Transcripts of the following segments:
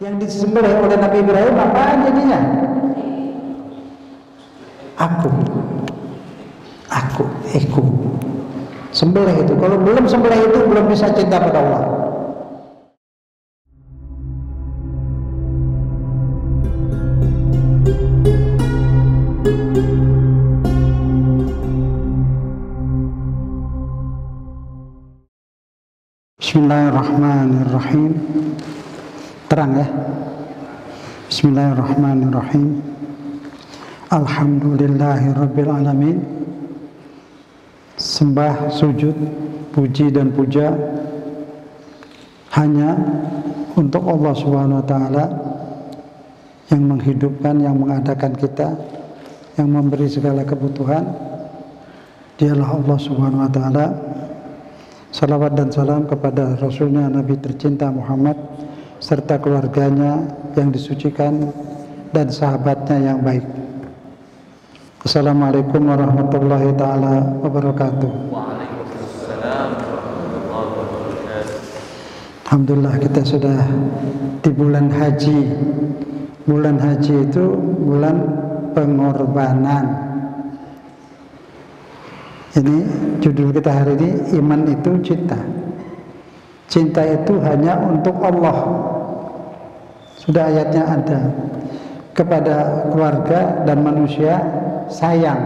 Yang disembelih oleh Nabi Ibrahim apa jadinya? Aku, aku. Sembelih itu. Kalau belum sembelih itu belum bisa cinta pada Allah. Bismillahirrahmanirrahim. Terang ya. Bismillahirrahmanirrahim. Alhamdulillahirabbil alamin. Sembah, sujud, puji dan puja hanya untuk Allah Subhanahu wa taala yang menghidupkan, yang mengadakan kita, yang memberi segala kebutuhan. Dialah Allah Subhanahu wa taala. Salawat dan salam kepada Rasulnya Nabi tercinta Muhammad serta keluarganya yang disucikan dan sahabatnya yang baik. Assalamualaikum warahmatullahi ta'ala wabarakatuh. Waalaikumsalam warahmatullahi wabarakatuh. Alhamdulillah kita sudah di bulan haji. Bulan haji itu bulan pengorbanan. Ini judul kita hari ini, iman itu cinta. Cinta itu hanya untuk Allah. Sudah ayatnya ada. Kepada keluarga dan manusia sayang.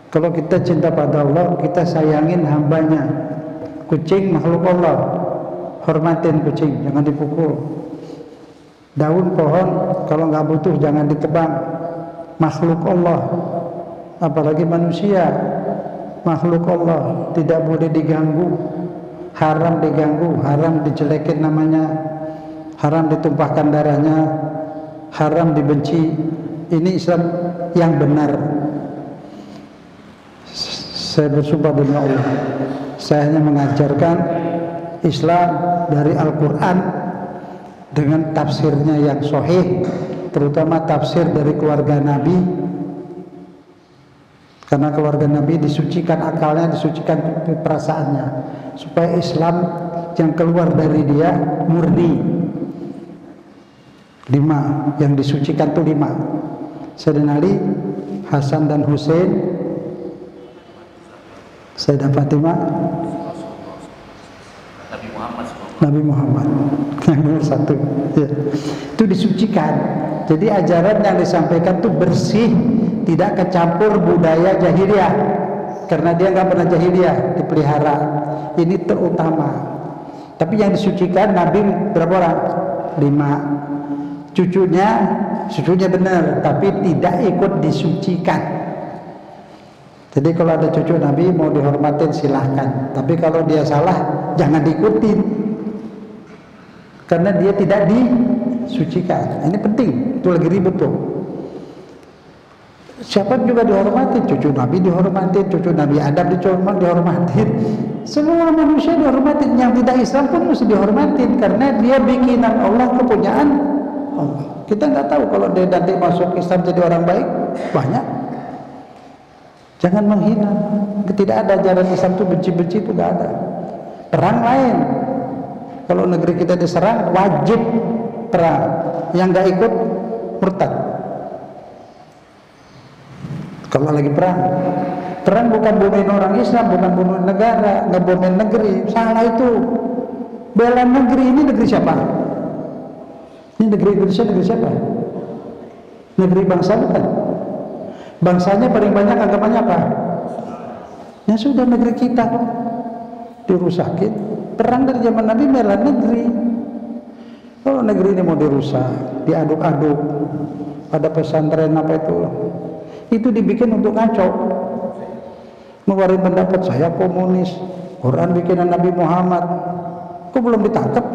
Kalau kita cinta pada Allah, kita sayangin hambanya. Kucing makhluk Allah, hormatin kucing, jangan dipukul. Daun pohon kalau nggak butuh jangan ditebang, makhluk Allah. Apalagi manusia, makhluk Allah, tidak boleh diganggu, haram diganggu, haram dijelekin namanya, haram ditumpahkan darahnya, haram dibenci. Ini Islam yang benar. Saya bersumpah demi Allah, saya hanya mengajarkan Islam dari Al-Quran dengan tafsirnya yang sahih, terutama tafsir dari keluarga Nabi. Karena keluarga Nabi disucikan akalnya, disucikan perasaannya, supaya Islam yang keluar dari dia murni. 5 yang disucikan itu 5. Sayyidina Ali, Hasan dan Hussein, Sayyidah Fatimah, Nabi Muhammad yang nomor 1 ya. Itu disucikan. Jadi ajaran yang disampaikan itu bersih, tidak kecampur budaya jahiliyah, karena dia nggak pernah jahiliyah, dipelihara. Ini terutama. Tapi yang disucikan Nabi berapa orang? 5. Cucunya benar, tapi tidak ikut disucikan. Jadi kalau ada cucu Nabi mau dihormatin silahkan, tapi kalau dia salah jangan diikutin, karena dia tidak disucikan. Ini penting, itu lagi ribut tuh. Siapa juga dihormatin, cucu Nabi dihormatin, cucu Nabi Adam dihormatin, semua manusia dihormatin. Yang tidak Islam pun mesti dihormatin, karena dia bikinan Allah, kepunyaan Allah. Kita nggak tahu kalau dia nanti masuk Islam jadi orang baik, banyak. Jangan menghina. Tidak ada ajaran Islam itu benci-benci, itu nggak ada. Perang lain. Kalau negeri kita diserang wajib perang. Yang nggak ikut murtad. Kalau lagi perang bukan bomain orang Islam, bukan bunuh negara, nggak bomain negeri, salah itu. Bela negeri. Ini negeri siapa? Ini negeri Indonesia, negeri siapa? Negeri bangsa bukan? Bangsanya paling banyak agamanya apa? Ya sudah, negeri kita kok dirusakin. Perang dari zaman Nabi bela negeri. Kalau negeri ini mau dirusak, diaduk-aduk, ada pesantren apa itu dibikin untuk ngaco, ngeluarin pendapat saya komunis, Quran bikinan Nabi Muhammad. Kok belum ditangkap?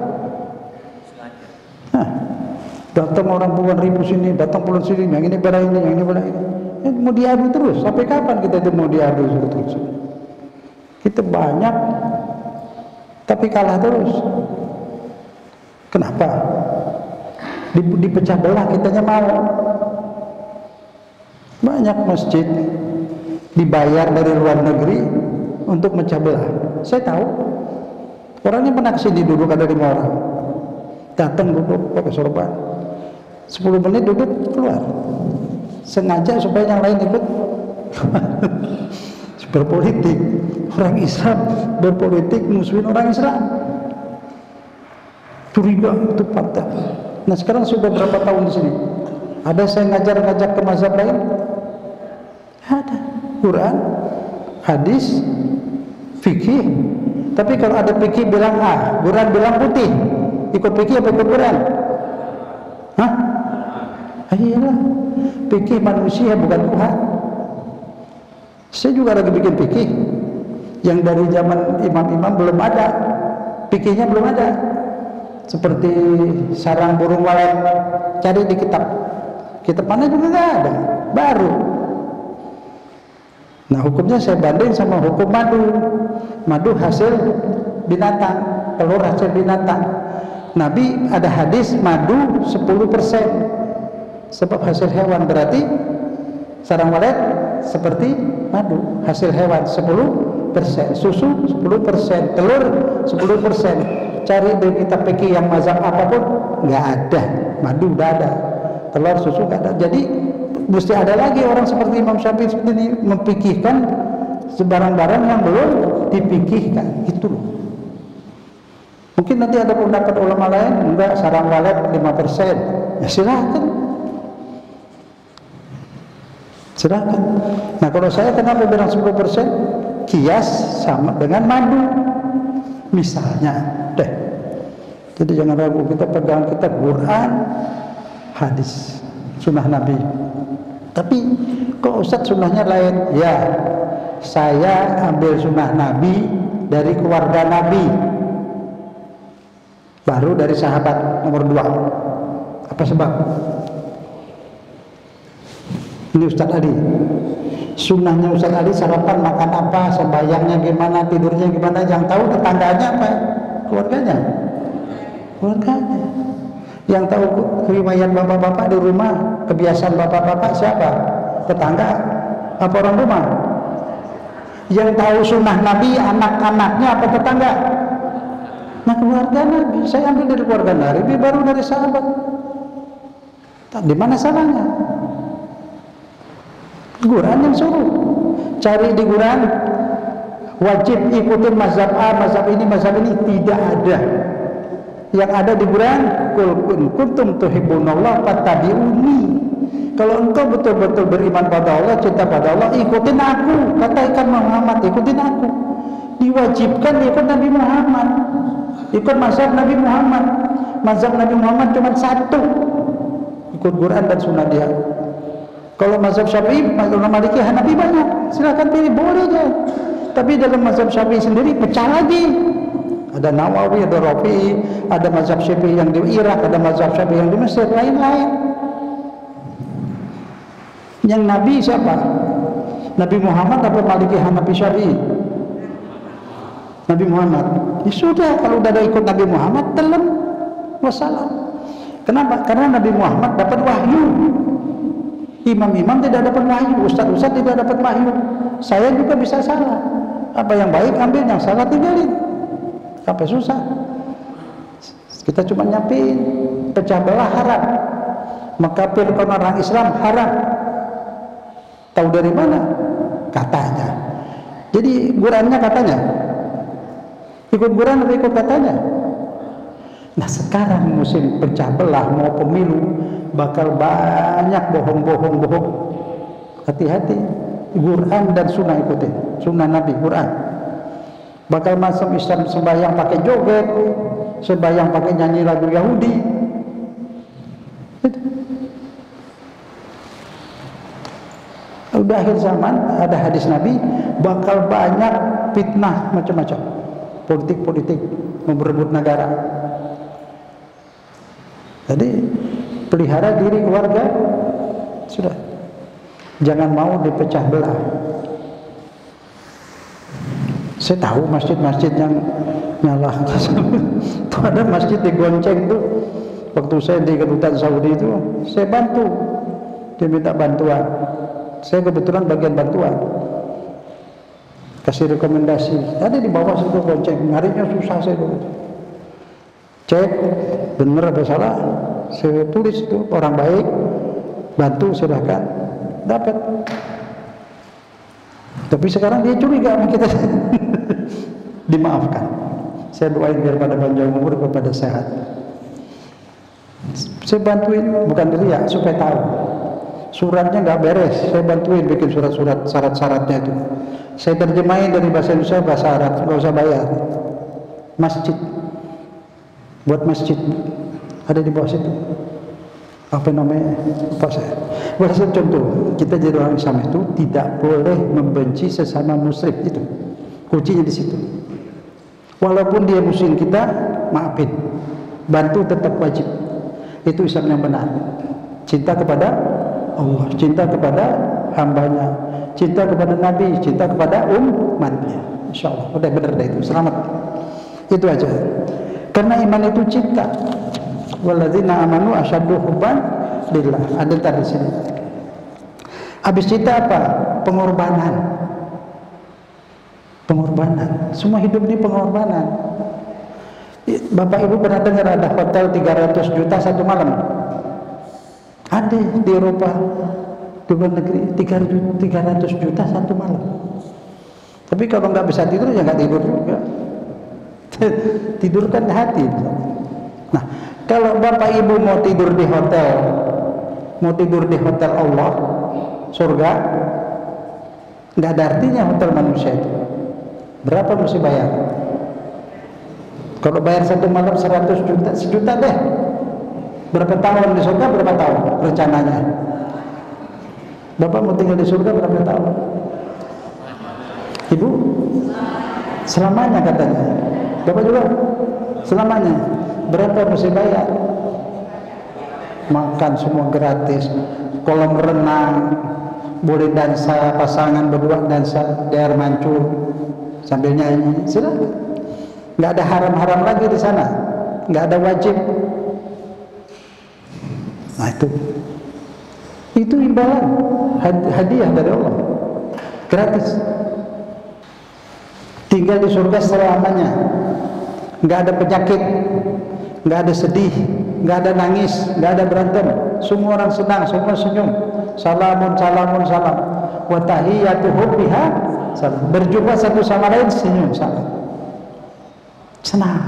Datang orang puluhan ribu sini, datang puluhan sini, yang ini bela ini, yang ini bela ini. Mau diadu terus, sampai kapan kita itu mau diadu terus? Kita banyak, tapi kalah terus. Kenapa? Dipecah belah kitanya mau. Banyak masjid dibayar dari luar negeri untuk mecah belah. Saya tahu, orangnya pernah kesini dulu, ada 5 orang. Datang duduk pakai sorban, 10 menit duduk keluar, sengaja supaya yang lain ikut. Berpolitik, orang Islam berpolitik musuhin orang Islam, curiga itu fakta. Nah sekarang sudah berapa tahun di sini? Ada saya ngajak ke mazhab lain? Ada. Quran, hadis, fikih. Tapi kalau ada fikih bilang A, Quran bilang putih, ikut fikih apa ikut Quran? Hah? Iyalah, fikih manusia bukan Tuhan. Saya juga lagi bikin fikih yang dari zaman imam-imam belum ada, fikihnya belum ada. Seperti sarang burung walet, cari di kitab mana juga nggak ada, baru. Nah hukumnya saya banding sama hukum madu hasil binatang, telur hasil binatang. Nabi ada hadis madu 10%, sebab hasil hewan, berarti sarang walet seperti madu hasil hewan 10%, susu 10%, telur 10%. Cari di kitab fikih yang mazhab apapun nggak ada, madu nggak ada, telur susu nggak ada. Jadi mesti ada lagi orang seperti Imam Syafi'i seperti ini memfikihkan sebarang-barang yang belum dipikihkan, itu loh. Mungkin nanti ada pendapat ulama lain, enggak, sarang walet 5%, ya silahkan. Nah kalau saya kenapa bilang 10%? Kias sama dengan madu misalnya deh. Jadi jangan ragu, kita pegang kita Quran, hadis, sunnah Nabi. Tapi kok Ustaz sunnahnya lain? Ya, saya ambil sunnah Nabi dari keluarga Nabi, baru dari sahabat nomor 2. Apa sebab? Ini Ustaz Ali, sunnahnya Ustaz Ali sarapan makan apa, sembahyangnya gimana, tidurnya gimana, yang tahu tetangganya apa? Keluarganya. Yang tahu riwayat bapak-bapak di rumah, kebiasaan bapak-bapak siapa? Tetangga apa orang rumah? Yang tahu sunnah Nabi anak-anaknya apa tetangga? Nah keluarga Nabi, saya ambil dari keluarga Nabi, baru dari sahabat. Di mana salahnya? Quran yang suruh. Cari di Quran, wajib ikutin mazhab A, mazhab ini, tidak ada. Yang ada di Quran, qul kuntum tuhibbunallah fattabi'uni. Kalau engkau betul-betul beriman pada Allah, cinta pada Allah, ikutin aku. Katakan Muhammad, ikutin aku. Diwajibkan ikut Nabi Muhammad, ikut mazhab Nabi Muhammad. Mazhab Nabi Muhammad cuma satu, ikut Quran dan sunnah dia. Kalau mazhab Syafi'i, mazhab Maliki, Hanafi banyak, silakan pilih, boleh aja. Tapi dalam mazhab Syafi'i sendiri pecah lagi. Ada Nawawi, ada Rafi'i, ada mazhab Syafi'i yang di Irak, ada mazhab Syafi'i yang di Mesir, lain-lain. Yang Nabi siapa? Nabi Muhammad atau Maliki, Hanafi, Syafi'i? Nabi Muhammad. Ya sudah, kalau udah ada ikut Nabi Muhammad, telan, wassalam. Kenapa? Karena Nabi Muhammad dapat wahyu. Imam-imam tidak dapat wahyu, ustaz-ustaz tidak dapat wahyu. Saya juga bisa salah. Apa yang baik ambil, yang salah tinggalin. Apa susah? Kita cuma nyampin, pecah belah haram, mengkafirkan orang Islam haram. Tahu dari mana? Katanya. Jadi Qurannya katanya. Ikut Quran atau ikut katanya? Nah sekarang musim pecah belah mau pemilu, bakal banyak bohong. Hati-hati. Quran dan sunnah ikutin, sunnah Nabi, Quran. Bakal masuk Islam sembahyang pakai joget, sembahyang pakai nyanyi lagu Yahudi. Udah akhir zaman, ada hadis Nabi, bakal banyak fitnah macam-macam, politik memberebut negara. Jadi pelihara diri keluarga, sudah, jangan mau dipecah belah. Saya tahu masjid-masjid yang nyalah. Tuh ada masjid di Gonceng tuh, waktu saya di kedutaan Saudi itu, saya bantu, dia minta bantuan, saya kebetulan bagian bantuan, kasih rekomendasi. Tadi di bawah situ Gonceng, nyarinya susah saya dulu. Cek benar apa salah, saya tulis itu, orang baik, bantu silahkan, dapat. Tapi sekarang dia curiga sama kita. Dimaafkan. Saya doain biar pada panjang umur, kepada sehat. Saya bantuin, bukan riya, supaya tahu. Suratnya nggak beres, saya bantuin bikin surat-surat syarat-syaratnya itu. Saya terjemahin dari bahasa Indonesia bahasa Arab, nggak usah bayar. Masjid, buat masjid ada di bawah situ. Apa namanya? Lupa saya. Bahasa contoh, kita jadi orang Islam itu tidak boleh membenci sesama musyrik, itu kuncinya di situ. Walaupun dia musuhin kita, maafin, bantu tetap wajib. Itu Islam yang benar. Cinta kepada Allah, cinta kepada hambanya, cinta kepada Nabi, cinta kepada umatnya. Insya Allah, udah benar dah itu, selamat. Itu aja. Karena iman itu cinta. Walladzina amanu asyaddu hubban lillah. Ada tadi sini. Habis cinta apa? Pengorbanan. Pengorbanan. Semua hidup ini pengorbanan. Bapak Ibu pernah dengar ada hotel 300 juta satu malam? Ada di Eropa, di luar negeri 300 juta satu malam. Tapi kalau nggak bisa tidur ya nggak tidur juga. Tidurkan hati. Nah, kalau Bapak Ibu mau tidur di hotel Allah, surga, nggak ada artinya hotel manusia itu. Berapa mesti bayar? Kalau bayar satu malam 100 juta, sejuta deh. Berapa tahun di surga? Berapa tahun rencananya? Bapak mau tinggal di surga berapa tahun? Ibu? Selamanya katanya. Bapak juga? Selamanya. Berapa mesti bayar? Makan semua gratis, kolam renang, boleh dansa, pasangan berdua dansa di air mancur sambil nyanyi, silakan. Nggak ada haram-haram lagi di sana, nggak ada wajib. Nah itu imbalan, hadiah dari Allah, gratis. Tinggal di surga selamanya, nggak ada penyakit, nggak ada sedih, nggak ada nangis, nggak ada berantem. Semua orang senang, semua senyum. Salamun salamun salam. Wa tahiyyatuhum biha salam. Berjumpa satu sama lain senyum salam. Senang.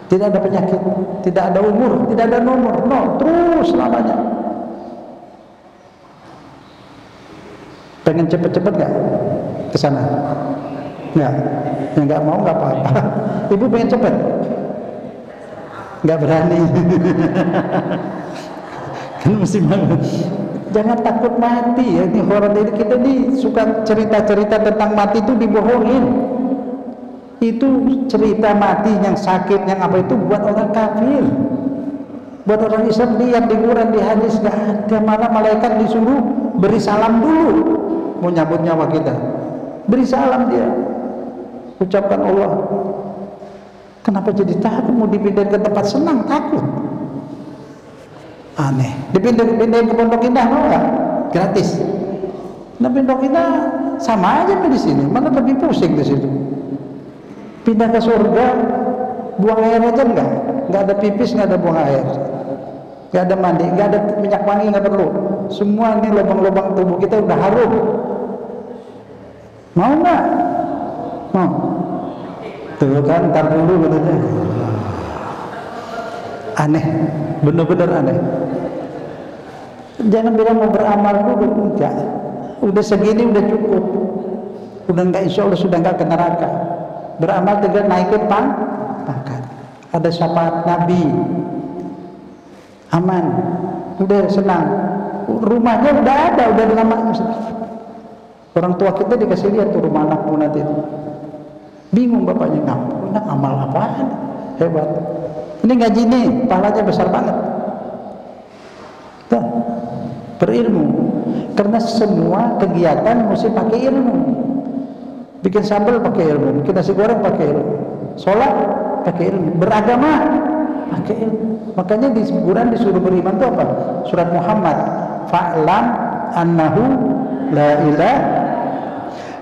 Tidak ada penyakit, tidak ada umur, tidak ada nomor, no, terus selamanya. Pengen cepet-cepet nggak ke sana? Nggak, ya nggak mau nggak apa-apa. Ibu pengen cepet? Nggak berani. Kan mesti banget. Jangan takut mati ya. Ini orang dari kita nih suka cerita-cerita tentang mati itu dibohongin. Itu cerita mati yang sakit yang apa itu buat orang kafir. Buat orang Islam lihat di Quran di hadis nggak ada, malah malaikat disuruh beri salam dulu mau nyabut nyawa kita. Beri salam dia. Ucapkan Allah. Kenapa jadi takut? Mau dipindahin ke tempat senang takut. Aneh. Dipindahin ke Pondok Indah mau nggak? Gratis. Nah Pondok Indah sama aja di sini, malah lebih pusing di situ. Pindah ke surga, buang air aja nggak ada pipis, nggak ada buang air, nggak ada mandi, nggak ada minyak wangi, nggak perlu. Semua ini lubang-lubang tubuh kita udah harum. Mau nggak? Mau? Tuh kan, ntar dulu katanya. Aneh, bener-bener aneh. Jangan bilang mau beramal dulu, enggak. Udah segini udah cukup. Udah nggak, insya Allah sudah nggak ke neraka. Beramal tinggal naikin pangkat. Ada syafaat Nabi, aman, udah senang. Rumahnya udah ada, udah nama. Orang tua kita dikasih lihat tuh rumah anakmu nanti itu. Bingung bapaknya, ngapain amal apaan? Hebat. Ini gaji nih, pahalanya besar banget. Tuh, berilmu. Karena semua kegiatan mesti pakai ilmu. Bikin sambal pakai ilmu, bikin nasi goreng pakai ilmu, sholat pakai ilmu, beragama pakai ilmu. Makanya di Quran disuruh beriman itu apa? Surat Muhammad, fa'lam annahu la ilaha.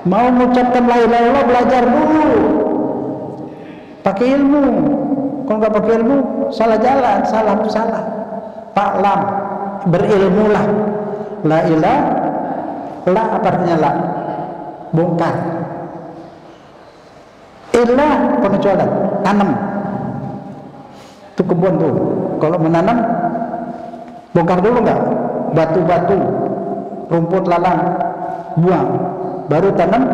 Mau mengucapkan la ilaha illallah, belajar dulu, pakai ilmu. Kalau nggak pakai ilmu, salah jalan, salah. Fa'lam, berilmulah. La ilah, la apa artinya la? Bongkar. Ilah pengecualian, tanam. Itu kebun tuh. Kalau menanam, bongkar dulu nggak? Batu-batu, rumput lalang, buang. Baru tanam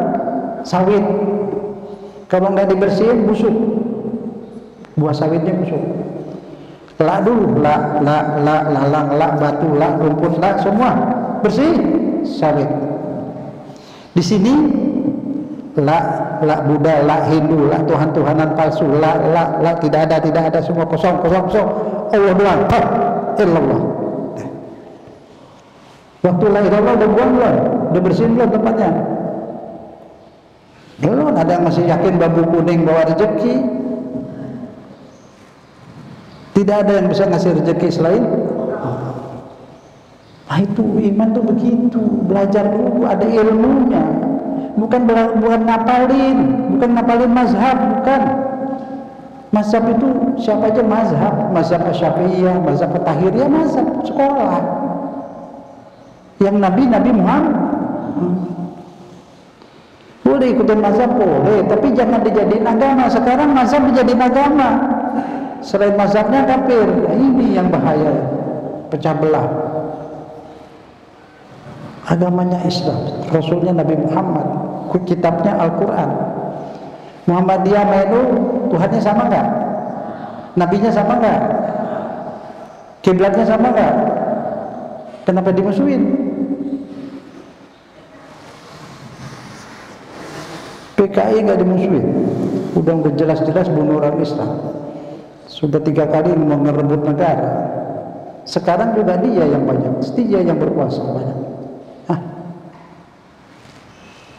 sawit. Kalau nggak dibersihin, busuk. Buah sawitnya busuk. La dulu, la, lalang, la, batu, la, rumput, la, semua bersih, sawit. Di sini la Buddha, la Hindu, la Tuhan-Tuhanan palsu, la tidak ada, semua kosong. Allah doang, illallah. Waktu la ilallah udah buang belum? Udah bersihin belum tempatnya? Belum. Ada yang masih yakin bambu kuning bawa rezeki. Tidak ada yang bisa ngasih rezeki selain itu iman tuh begitu. Belajar dulu, ada ilmunya. Bukan ngapalin mazhab, bukan. Mazhab itu siapa aja mazhab Syafi'iyah, mazhab Tahiriyah, mazhab sekolah. Yang Nabi Muhammad. Boleh ikutin mazhab, boleh, tapi jangan dijadiin agama. Sekarang mazhab dijadiin agama. Selain mazhabnya kafir. Nah, ini yang bahaya, pecah belah. Agamanya Islam, Rasulnya Nabi Muhammad, kitabnya Al-Quran. Muhammadiyah itu Tuhannya sama nggak? Nabinya sama nggak? Kiblatnya sama nggak? Kenapa dimusuhin? PKI nggak dimusuhin, udah jelas-jelas bunuh orang Islam. Sudah 3 kali mau merebut negara. Sekarang juga dia yang banyak, dia yang berkuasa banyak.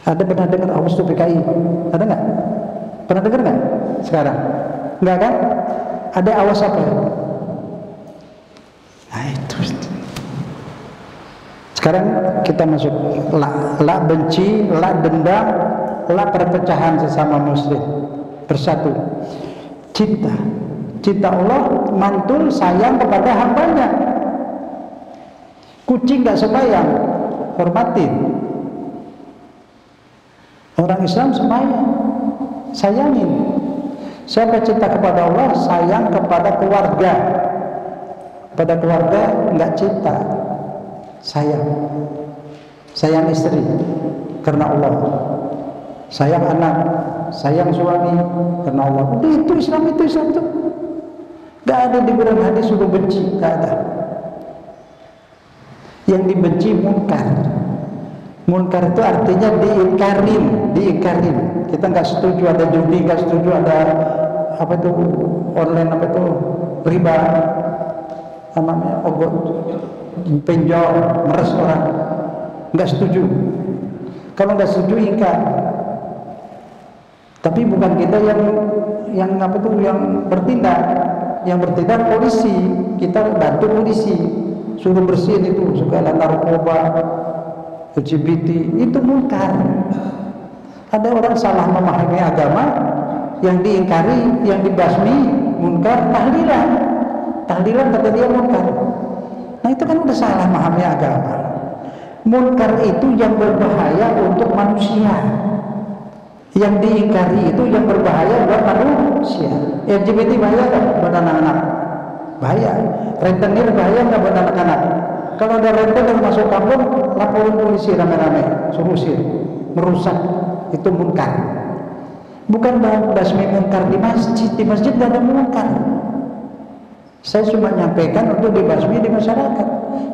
Ada pernah dengar awas tuh PKI? Ada nggak? Pernah dengar nggak? Sekarang nggak kan? Ada awas apa? Nah itu. Sekarang kita masuk la benci, la dendam, la perpecahan sesama muslim. Bersatu. Cinta Allah mantul sayang kepada hambanya. Kucing gak sembahyang, hormatin. Orang Islam sembahyang, sayangin. Siapa cinta kepada Allah, sayang kepada keluarga. Pada keluarga nggak cinta, sayang istri karena Allah, sayang anak, sayang suami karena Allah. Udah itu Islam tuh. Gak ada di Quran hadis suruh benci, gak ada. Yang dibenci munkar. Munkar itu artinya diingkarin. Kita nggak setuju ada judi, nggak setuju ada apa itu online, apa itu riba, namanya ogot, penjol, meres orang. Nggak setuju. Kalau nggak setuju ingkar. Tapi bukan kita yang apa itu yang bertindak. Yang bertindak polisi, kita bantu polisi, suruh bersihin itu segala narkoba, LGBT, itu munkar. Ada orang salah memahami agama, yang diingkari, yang dibasmi, munkar. Tahlilan kata dia munkar. Nah itu kan udah salah memahami agama. Munkar itu yang berbahaya untuk manusia. Yang diingkari itu yang berbahaya buat manusia. LGBT bahaya nggak buat anak-anak? Bahaya. Rentenir bahaya nggak buat anak-anak? Kalau ada rentenir masuk kampung, laporin polisi rame-rame, suruh usir, merusak, itu munkar. Bukan basmi munkar di masjid nggak ada munkar. Saya cuma nyampaikan untuk dibasmi di masyarakat.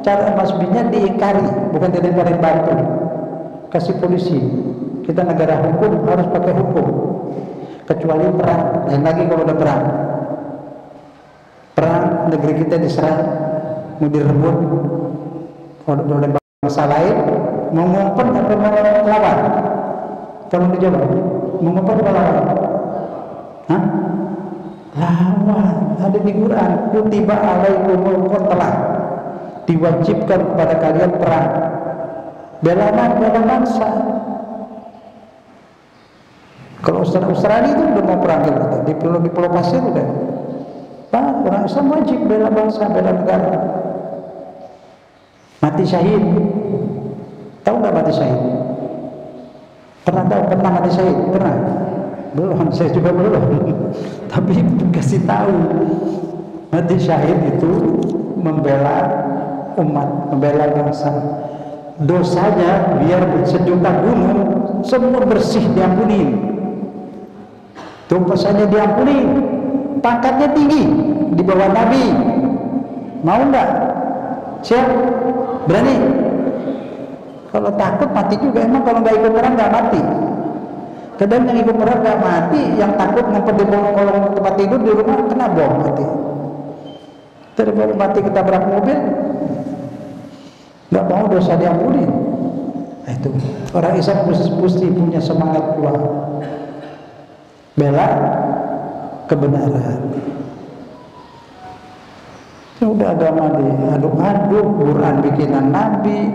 Cara basminya diingkari, bukan dilemparin batu. Kasih polisi. Kita negara hukum, harus pakai hukum. Kecuali perang. Lain lagi kalau udah perang, negeri kita diserang, mau direbut, oleh bangsa lain, mau ngumpet atau mau melawan? Tolong dijawab. Mau ngumpet atau melawan? Hah? Lawan. Ada di Quran. Kutiba alaikumul qatlah. Diwajibkan kepada kalian perang. Bela bangsa. Kalau Australia itu udah mau perang di Pulau Pasir udah Orang Islam wajib bela bangsa, bela negara. Mati syahid. Tahu nggak mati syahid? Pernah tahu? Pernah mati syahid? Pernah? Belum, saya juga belum. Tapi kasih tahu, mati syahid itu membela umat, membela bangsa. Dosanya biar sejuta gunung, semua bersih diampuni. Dosanya diampuni, pangkatnya tinggi di bawah Nabi. Mau nggak? Siap? Berani? Kalau takut mati juga. Emang kalau nggak ikut perang nggak mati. Kadang yang ikut perang nggak mati, yang takut ngumpet di kolong tempat tidur di rumah kena bom mati. Terbaru mati ketabrak mobil, nggak mau dosa diampuni. Nah, itu orang Islam mesti punya semangat kuat, bela kebenaran. Udah agama diaduk-aduk, Quran bikinan Nabi,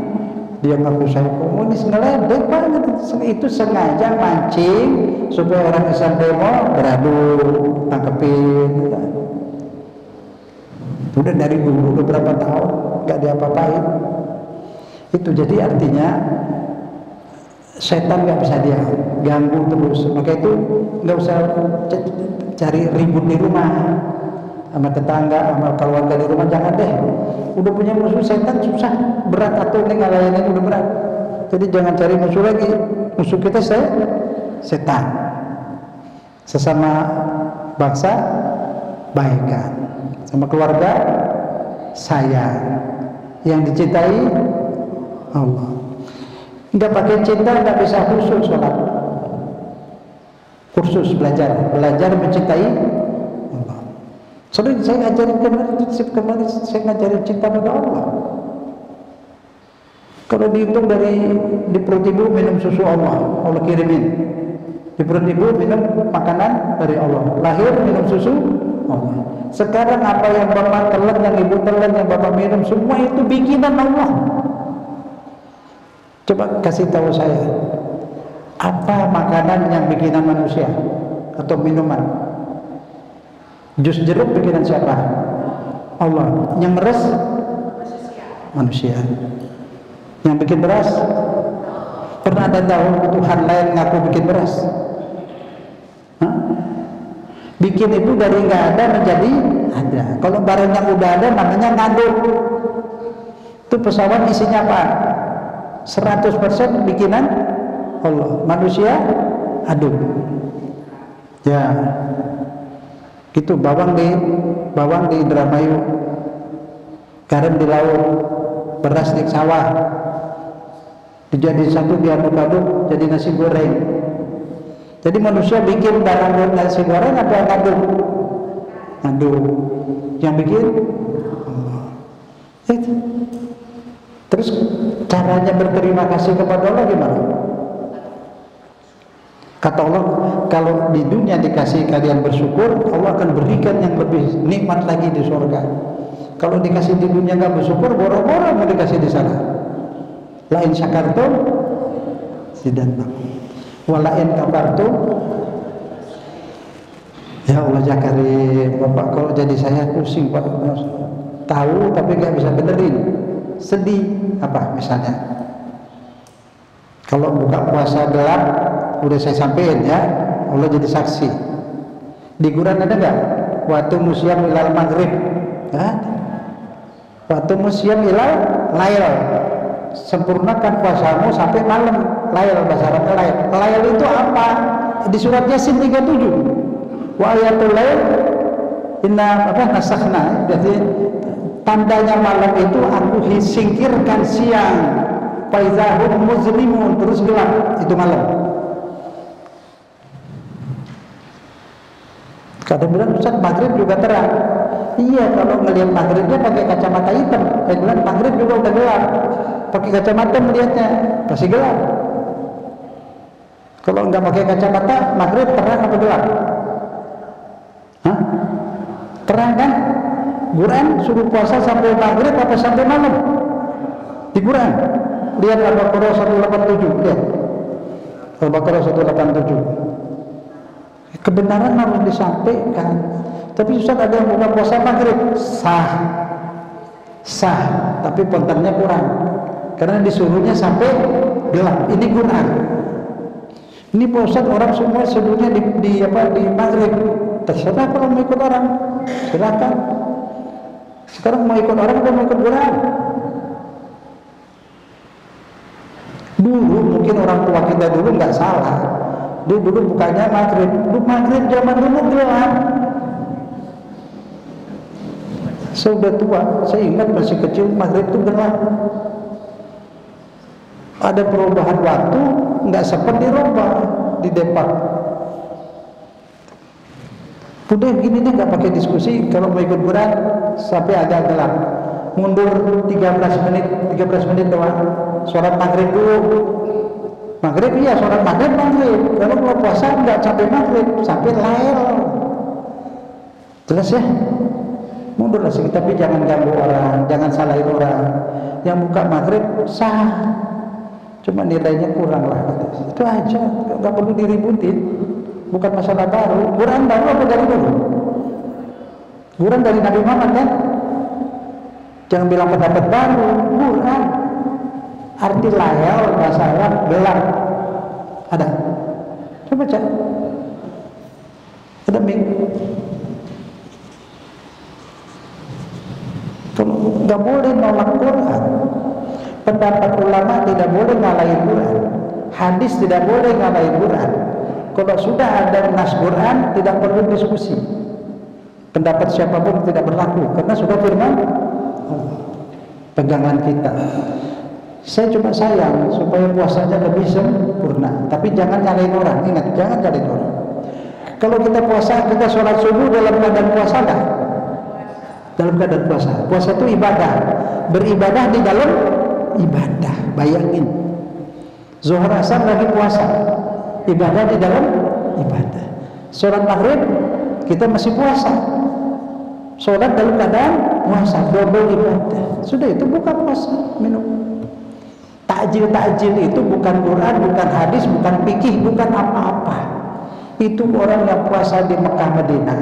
dia ngaku saya komunis, ngeledek banget. Itu sengaja mancing supaya orang Islam demo beradu, tangkepin. Udah dari dulu, udah berapa tahun nggak diapa-apain. Itu jadi artinya setan nggak bisa dia ganggu terus. Maka itu nggak usah cari ribut di rumah sama tetangga, sama keluarga di rumah, jangan deh. Udah punya musuh setan susah, berat atau ini ngalahin ini udah berat. Jadi jangan cari musuh lagi. Musuh kita setan. Sesama bangsa baikkan, sama keluarga sayang, yang dicintai Allah. Nggak pakai cinta nggak bisa khusus sholat. Kursus belajar mencintai Allah. Sering saya ngajarin kemarin saya ngajarin cinta pada Allah. Kalau dihitung di perut ibu minum susu Allah kirimin. Di perut ibu minum makanan dari Allah. Lahir minum susu Allah. Sekarang apa yang bapak telan, yang ibu telan, yang bapak minum, semua itu bikinan Allah. Coba kasih tahu saya, apa makanan yang bikinan manusia atau minuman? Jus jeruk bikinan siapa? Allah. Yang meres? Manusia. Yang bikin beras? Pernah ada tahu Tuhan lain ngaku bikin beras? Hah? Bikin itu dari nggak ada menjadi ada. Kalau barang yang udah ada namanya ngaduk. Itu pesawat isinya apa? 100% bikinan Allah. Manusia aduk. Ya. Gitu, bawang di Indramayu, garam di laut, beras di sawah, dijadiin satu diaduk-aduk jadi nasi goreng. Jadi manusia bikin barang nasi goreng apa ngaduk? Ngaduk. Yang bikin Allah. Itu. Terus caranya berterima kasih kepada Allah gimana? Kata Allah, kalau di dunia dikasih kalian bersyukur, Allah akan berikan yang lebih nikmat lagi di surga. Kalau dikasih di dunia nggak bersyukur, boro-boro mau dikasih di sana. Lain syakartum zidannakum, walain kafartum. Ya Allah ya Karim, Bapak kalau jadi saya pusing Pak, tahu tapi nggak bisa benerin, sedih apa misalnya? Kalau buka puasa gelap, udah saya sampein ya, Allah jadi saksi. Di Quran ada nggak? Waktu musyam ilal maghrib, waktu musyam ilal lail, sempurnakan puasamu sampai malam. Lail bahasa Arabnya lail. Lail itu apa? Di surat Yasin 37. Wa ayatul lail inna nasakhna. Jadi tandanya malam itu aku singkirkan siang. Faizahum muzlimun, terus gelap, itu malam. Kadang bilang Ustaz maghrib juga terang. Iya, kalau ngelihat maghribnya pakai kacamata hitam, bilang maghrib juga udah gelap. Pakai kacamata melihatnya pasti gelap. Kalau nggak pakai kacamata, maghrib terang apa gelap? Hah? Terang kan? Quran suruh puasa sampai maghrib apa sampai malam? Di Quran. Lihat Al-Baqarah 187, lihat. Al-Baqarah 187. Kebenaran harus disampaikan. Tapi Ustaz ada yang buka puasa maghrib, sah, tapi pontannya kurang karena disuruhnya sampai gelap. Ini Quran. Ini Pak Ustaz, orang semua seduhnya di maghrib. Terserah kalau mau ikut orang, silakan. Sekarang mau ikut orang atau mau ikut Quran? Dulu mungkin orang tua kita dulu nggak salah. Dia dulu bukanya maghrib. Maghrib zaman dulu gelap. Saya udah tua, saya ingat masih kecil maghrib itu gelap. Ada perubahan waktu, nggak sempat dirubah di Depak. Udah gini nih, nggak pakai diskusi. Kalau mau ikut Quran sampai agak gelap, mundur 13 menit doang. Sholat maghrib dulu. Maghrib iya, sholat maghrib. Kalau puasa nggak sampai maghrib, sampai lail. Jelas ya? Mundur lah sedikit, tapi jangan ganggu orang, jangan salahin orang. Yang buka maghrib sah, cuma nilainya kurang lah. Itu aja, nggak perlu diributin. Bukan masalah baru. Quran baru apa dari dulu? Quran dari Nabi Muhammad kan? Jangan bilang pendapat baru. Quran arti layal bahasa Arab gelap. Ada? Coba cek. Ada ming. Kalau nggak boleh nolak Quran, pendapat ulama tidak boleh ngalahin Quran, hadis tidak boleh ngalahin Quran. Kalau sudah ada nas Quran, tidak perlu diskusi. Pendapat siapapun tidak berlaku, karena sudah firman pegangan kita. Saya cuma sayang supaya puasanya lebih sempurna, tapi jangan nyalain orang. Ingat, jangan nyalain orang. Kalau kita puasa, kita sholat subuh dalam keadaan puasa enggak? Dalam keadaan puasa. Puasa itu ibadah. Beribadah di dalam ibadah. Bayangin. Zuhur asar lagi puasa. Ibadah di dalam ibadah. Sholat maghrib kita masih puasa. Sholat dalam keadaan puasa. Double ibadah. Sudah, itu bukan puasa. Minum. Takjil itu bukan Quran, bukan hadis, bukan fikih, bukan apa-apa. Itu orang yang puasa di Mekah Madinah,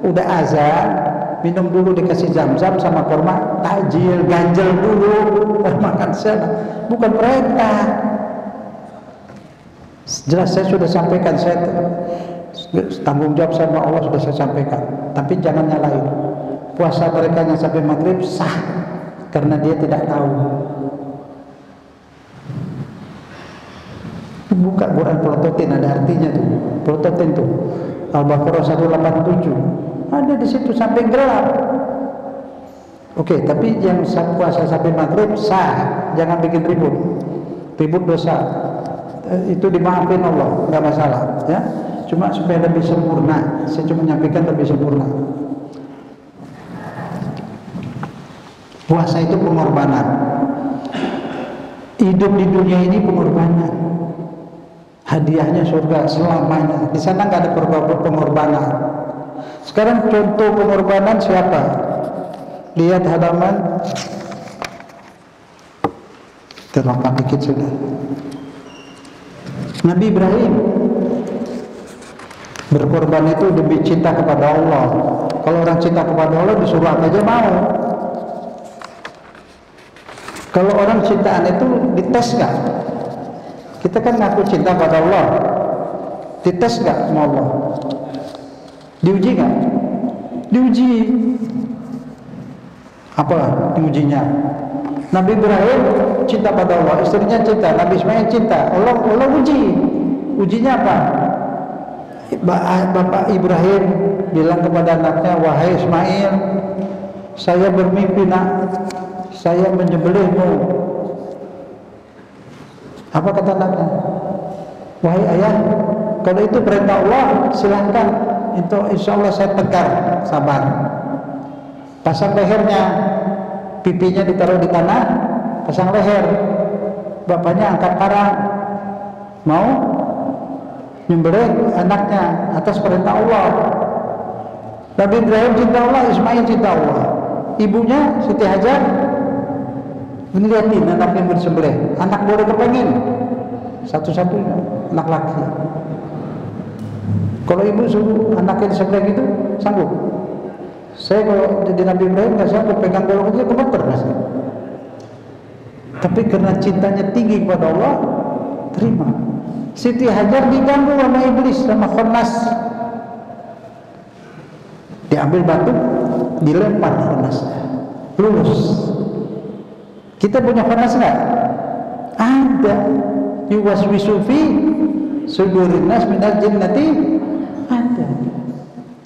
udah azan, minum dulu dikasih zam-zam sama kurma, takjil, ganjel dulu, makan sana. Bukan perintah. Jelas saya sudah sampaikan, saya tanggung jawab sama Allah sudah saya sampaikan. Tapi jangan nyalain. Puasa mereka yang sampai maghrib sah karena dia tidak tahu. Buka Quran Prototin, ada artinya tuh. Prototin tuh Al-Baqarah 187 ada di situ sampai gelap. Oke, tapi yang puasa sampai maghrib sah, jangan bikin ribut dosa. Itu dimaafin Allah, nggak masalah ya. Cuma supaya lebih sempurna, saya cuma menyampaikan lebih sempurna. Puasa itu pengorbanan. Hidup di dunia ini pengorbanan. Hadiahnya surga selamanya. Di sana nggak ada pengorbanan. Sekarang contoh pengorbanan siapa? Lihat halaman terlompat dikit sudah. Nabi Ibrahim berkorban itu demi cinta kepada Allah. Kalau orang cinta kepada Allah disuruh apa aja mau. Kalau orang cintaan itu dites nggak? Kita kan ngaku cinta pada Allah, dites nggak sama Allah? Diuji nggak? Diuji. Apa diujinya? Nabi Ibrahim cinta pada Allah, istrinya cinta, Nabi Ismail cinta. Allah uji. Ujinya apa? Bapak Ibrahim bilang kepada anaknya, wahai Ismail, saya bermimpi nak, saya menyembelihmu. Apa kata anaknya? Wahai ayah, kalau itu perintah Allah, silahkan. Itu insya Allah saya tegar, sabar. Pasang lehernya, pipinya ditaruh di tanah, pasang leher. Bapaknya angkat parang, mau nyembelih anaknya atas perintah Allah. Nabi Ibrahim cinta Allah, Ismail cinta Allah. Ibunya Siti Hajar, ini lihatin anak yang bersembelih. Anak boleh kepengen, satu-satunya anak laki. Kalau ibu suruh anaknya disembelih gitu, sanggup? Saya kalau jadi Nabi Ibrahim nggak sanggup pegang golok aja gemeter pasti. Tapi karena cintanya tinggi kepada Allah, terima. Siti Hajar diganggu sama iblis, sama Khannas. Diambil batu, dilempar Khannas, lulus. Kita punya Khannas nggak? Ada. Yuwaswisu fi sudurin nas minal jinnati, ada.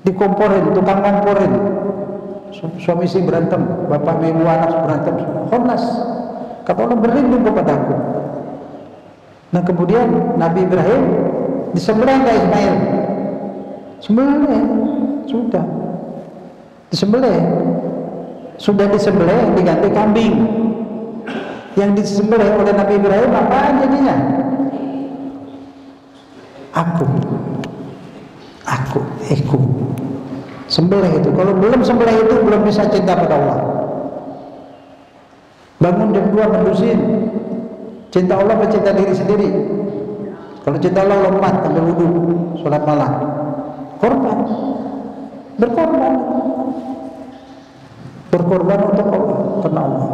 Dikomporin, tukang komporin. Suami istri berantem, bapak ibu anak berantem, Khannas. Kata Allah, berlindung kepadaku. Nah kemudian Nabi Ibrahim disembelih ke Ismail. Sembelih, sudah disembelih, sudah disembelih, diganti kambing. Yang disembelih oleh Nabi Ibrahim apaan jadinya? Aku, sembelih itu. Kalau belum sembelih itu belum bisa cinta pada Allah. Bangun jam 2 mendusin, cinta Allah apa cinta diri sendiri? Kalau cinta Allah lompat ambil wudu, sholat malam, korban, berkorban untuk Allah, karena Allah.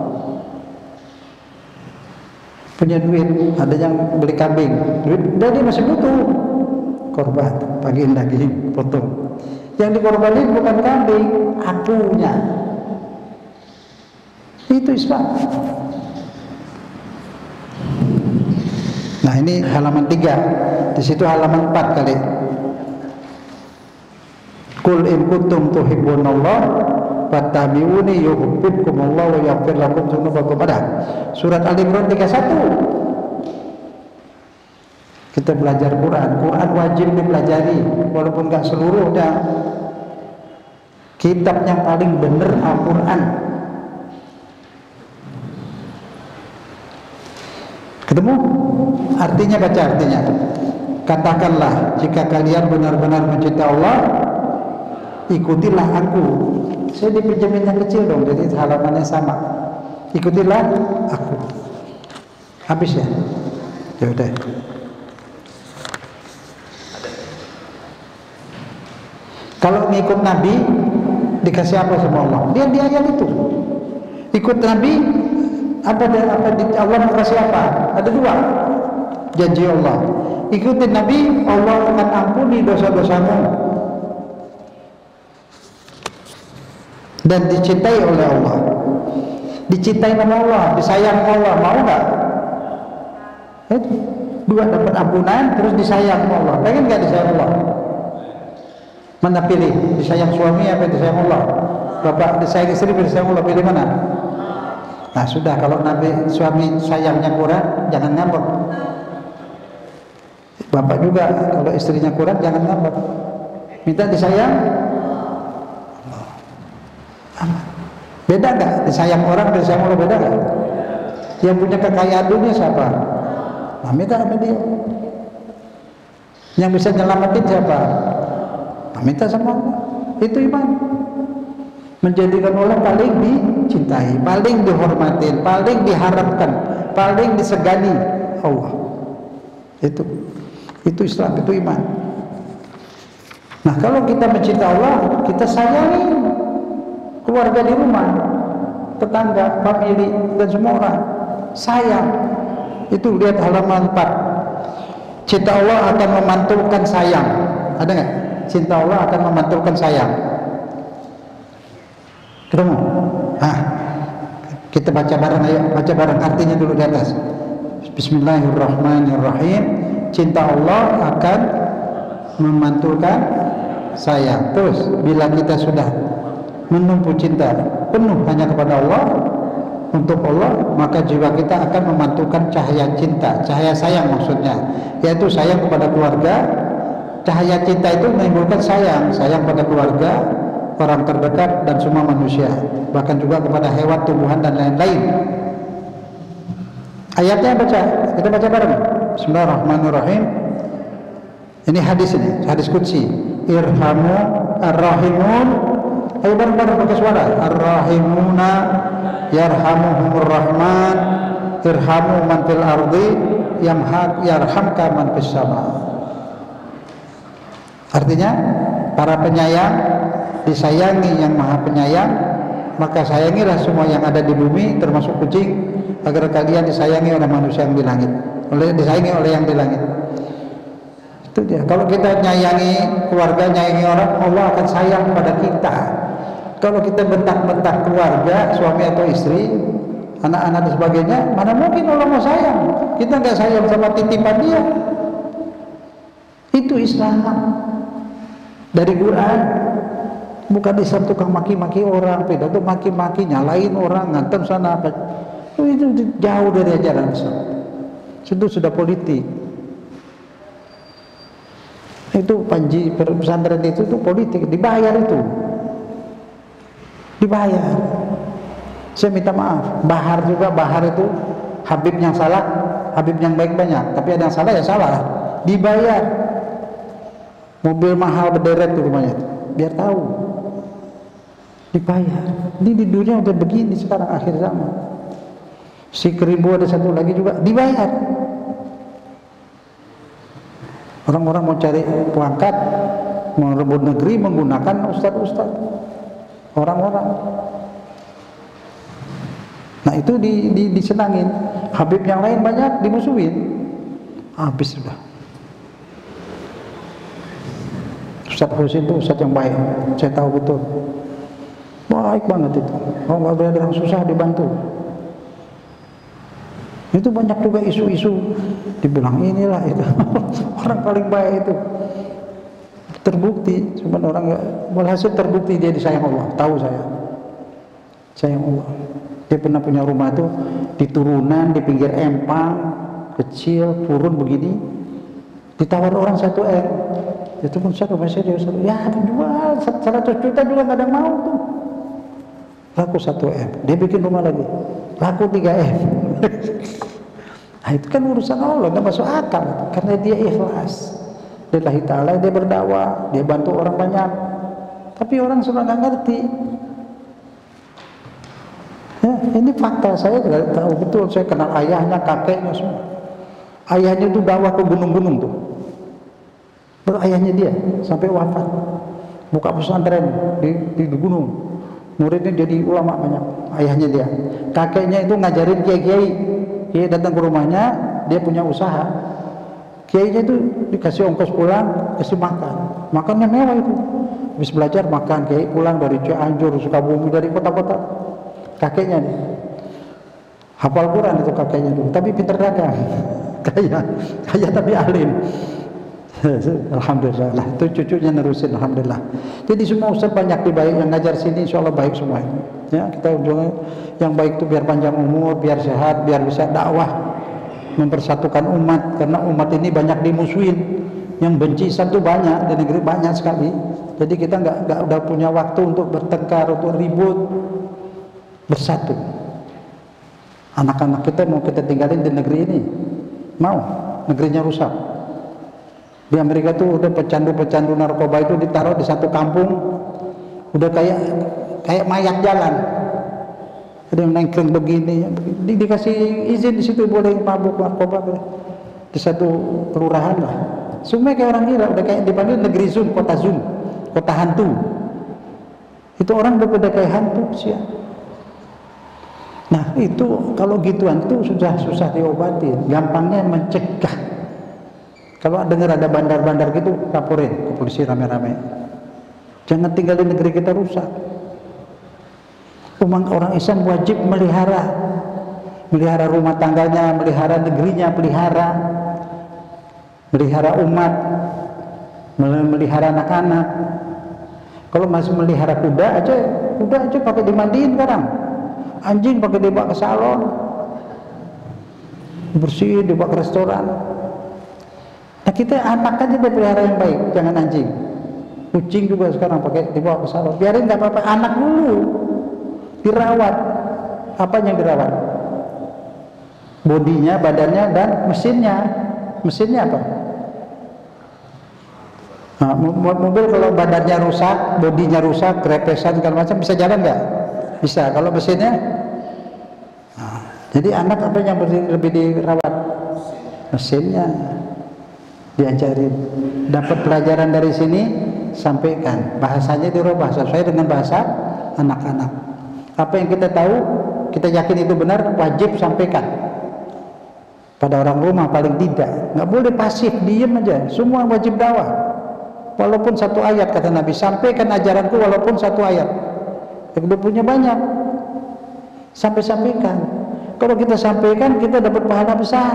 Punya duit, ada yang beli kambing, duit, dia masih butuh korban, bagiin daging, potong. Yang dikorbanin bukan kambing, akunya. Itu Islam. Nah ini halaman 3, di situ halaman 4 kali. Qul in kuntum tuhibbunallah fattabi'uni yuhibbukumullah wa yaghfir lakum dzunubakum. Ada surat Al-Imran 31. Kita belajar Quran wajib dipelajari walaupun enggak seluruhnya. Kitab yang paling benar Al-Quran. Ketemu? Artinya baca artinya. Katakanlah, jika kalian benar-benar mencintai Allah, ikutilah aku. Saya dipinjemin yang kecil dong, jadi halamannya sama. Ikutilah aku. Habis ya? Ya udah. Kalau ngikut Nabi dikasih apa sama Allah? Dia di ayat itu. Ikut Nabi apa Allah kasih apa? Ada 2 janji Allah. Ikutin Nabi, Allah akan ampuni dosa-dosamu dan dicintai oleh Allah. Dicintai sama Allah, disayang Allah, mau nggak? Itu 2, dapat ampunan terus disayang Allah. Pengen nggak disayang Allah? Mana pilih? Disayang suami apa disayang Allah? Bapak disayang istri apa disayang Allah? Pilih mana? Nah sudah, kalau Nabi suami sayangnya kurang, jangan ngambek. Bapak juga kalau istrinya kurang, jangan ngambek. Minta disayang Allah. Beda nggak? Disayang orang dan disayang Allah beda nggak? Yang punya kekayaan dunia siapa? Nah, minta sama dia. Yang bisa nyelamatin siapa? Nah, minta sama Allah. Itu iman. Menjadikan Allah paling dicintai, paling dihormatin, paling diharapkan, paling disegani Allah. Itu Islam, itu iman. Nah kalau kita mencintai Allah, kita sayangi keluarga di rumah, tetangga, famili, dan semua orang. Sayang. Itu lihat halaman 4. Cinta Allah akan memantulkan sayang. Ada nggak? Cinta Allah akan memantulkan sayang. Ketemu? Ah, kita baca bareng, ayo baca bareng artinya dulu di atas. Bismillahirrahmanirrahim. Cinta Allah akan memantulkan sayang. Terus bila kita sudah menumpu cinta penuh hanya kepada Allah, untuk Allah, maka jiwa kita akan memantulkan cahaya cinta, cahaya sayang maksudnya, yaitu sayang kepada keluarga. Cahaya cinta itu menimbulkan sayang pada keluarga, orang terdekat dan semua manusia, bahkan juga kepada hewan, tumbuhan dan lain-lain. Ayatnya baca, kita baca bareng. Bismillahirrahmanirrahim. Ini hadis qudsi. Irhamu ar-rahimun. Ayo bareng-bareng pakai suara. Ar-rahimuna yarhamuhumur rahman. Irhamu man fil ardi yarhamka man fis sama. Artinya, para penyayang disayangi yang Maha Penyayang, maka sayangilah semua yang ada di bumi termasuk kucing, agar kalian disayangi oleh manusia yang di langit, disayangi oleh yang di langit. Itu dia. Kalau kita nyayangi keluarga, nyayangi orang, Allah akan sayang pada kita. Kalau kita bentak-bentak keluarga, suami atau istri, anak-anak dan sebagainya, mana mungkin Allah mau sayang? Kita nggak sayang sama titipan dia. Itu Islam dari Quran. Bukan Islam tukang maki-maki orang, pidato maki-maki, nyalain orang, ngantem sana apa. Itu jauh dari ajaran Islam. Itu sudah politik. Itu panji pesantren itu politik, dibayar itu. Dibayar. Saya minta maaf, Bahar juga, Bahar itu Habib yang salah, Habib yang baik banyak, tapi ada yang salah ya salah. Dibayar. Mobil mahal berderet tuh rumahnya itu, biar tahu. Dibayar. Ini di dunia udah begini sekarang akhir zaman. Si Keribu ada satu lagi juga dibayar. Orang-orang mau cari pangkat, mau rebut negeri menggunakan ustaz-ustaz, orang-orang. Nah itu disenangin. Habib yang lain banyak dimusuhin. Habis sudah. Ustaz Husin itu ustaz yang baik, saya tahu betul. Baik banget itu. Kalau nggak ada yang susah dibantu. Itu banyak juga isu-isu dibilang inilah itu orang paling baik itu, terbukti. Cuma orang nggak, walhasil terbukti dia disayang Allah. Tahu saya sayang Allah. Dia pernah punya rumah tuh di turunan di pinggir empang kecil, turun begini, ditawar orang 1 M. Itu pun saya masih dia ya jual 100 juta juga nggak ada yang mau tuh. Laku 1 M. Dia bikin rumah lagi, laku 3 M. Nah itu kan urusan Allah, nggak masuk akal. Karena dia ikhlas lillahi ta'ala, dia berdakwah, dia bantu orang banyak. Tapi orang sudah nggak ngerti. Ya, ini fakta, saya juga tahu betul. Saya kenal ayahnya, kakeknya semua. Ayahnya itu dakwah ke gunung-gunung tuh. Baru ayahnya dia sampai wafat, buka pesantren di gunung. Muridnya jadi ulama banyak. Ayahnya dia, kakeknya itu ngajarin kiai-kiai. Kiai datang ke rumahnya, dia punya usaha. Kiainya itu dikasih ongkos pulang, kasih makan. Makannya mewah itu. Habis belajar makan, kiai pulang dari Cianjur, Sukabumi, dari kota-kota. Kakeknya nih, hafal Quran itu kakeknya dulu, tapi pintar dagang. Kaya tapi alim. Alhamdulillah, itu cucunya nerusin, alhamdulillah. Jadi semua ustaz banyak dibaik yang ngajar sini, insya Allah baik semua. Ya, kita udah yang baik itu biar panjang umur, biar sehat, biar bisa dakwah, mempersatukan umat. Karena umat ini banyak dimusuhin, yang benci Islam itu banyak di negeri, banyak sekali. Jadi kita nggak udah punya waktu untuk bertengkar, untuk ribut, bersatu. Anak-anak kita mau kita tinggalin di negeri ini, mau negerinya rusak. Di Amerika tuh udah pecandu-pecandu narkoba itu ditaruh di satu kampung, udah kayak mayat jalan. Ada yang nengkreng begini, dikasih izin di situ boleh mabuk narkoba di satu kelurahan lah. Semua kayak orang gila, udah kayak dipanggil negeri Zoom, kota hantu. Itu orang udah kayak hantu sih. Nah itu kalau gituan itu sudah susah diobatin, gampangnya mencegah. Kalau dengar ada bandar-bandar gitu, laporin ke polisi rame-rame. Jangan tinggal di negeri kita rusak. Orang Islam wajib melihara rumah tangganya, melihara negerinya, melihara umat, melihara anak-anak. Kalau masih melihara kuda aja pakai dimandiin sekarang. Anjing pakai dibawa ke salon, bersihin, dibawa ke restoran. Nah kita anak aja dipelihara yang baik, jangan anjing. Kucing juga sekarang pakai dibawa ke salon. Biarin nggak apa-apa, anak dulu dirawat. Apanya yang dirawat? Bodinya, badannya, dan mesinnya. Mesinnya apa? Nah, mobil kalau badannya rusak, bodinya rusak, kerepesan segala macam, bisa jalan nggak? Bisa. Kalau mesinnya, nah, jadi anak apa yang lebih dirawat? Mesinnya. Diajarin, dapat pelajaran dari sini. sampaikan. Bahasanya dirubah sesuai dengan bahasa anak-anak. Apa yang kita tahu, kita yakin itu benar, wajib sampaikan pada orang rumah paling tidak. Nggak boleh pasif, diem aja. Semua wajib dakwah. Walaupun satu ayat, kata Nabi, sampaikan ajaranku walaupun satu ayat. Yang udah punya banyak, sampaikan. Kalau kita sampaikan, kita dapat pahala besar.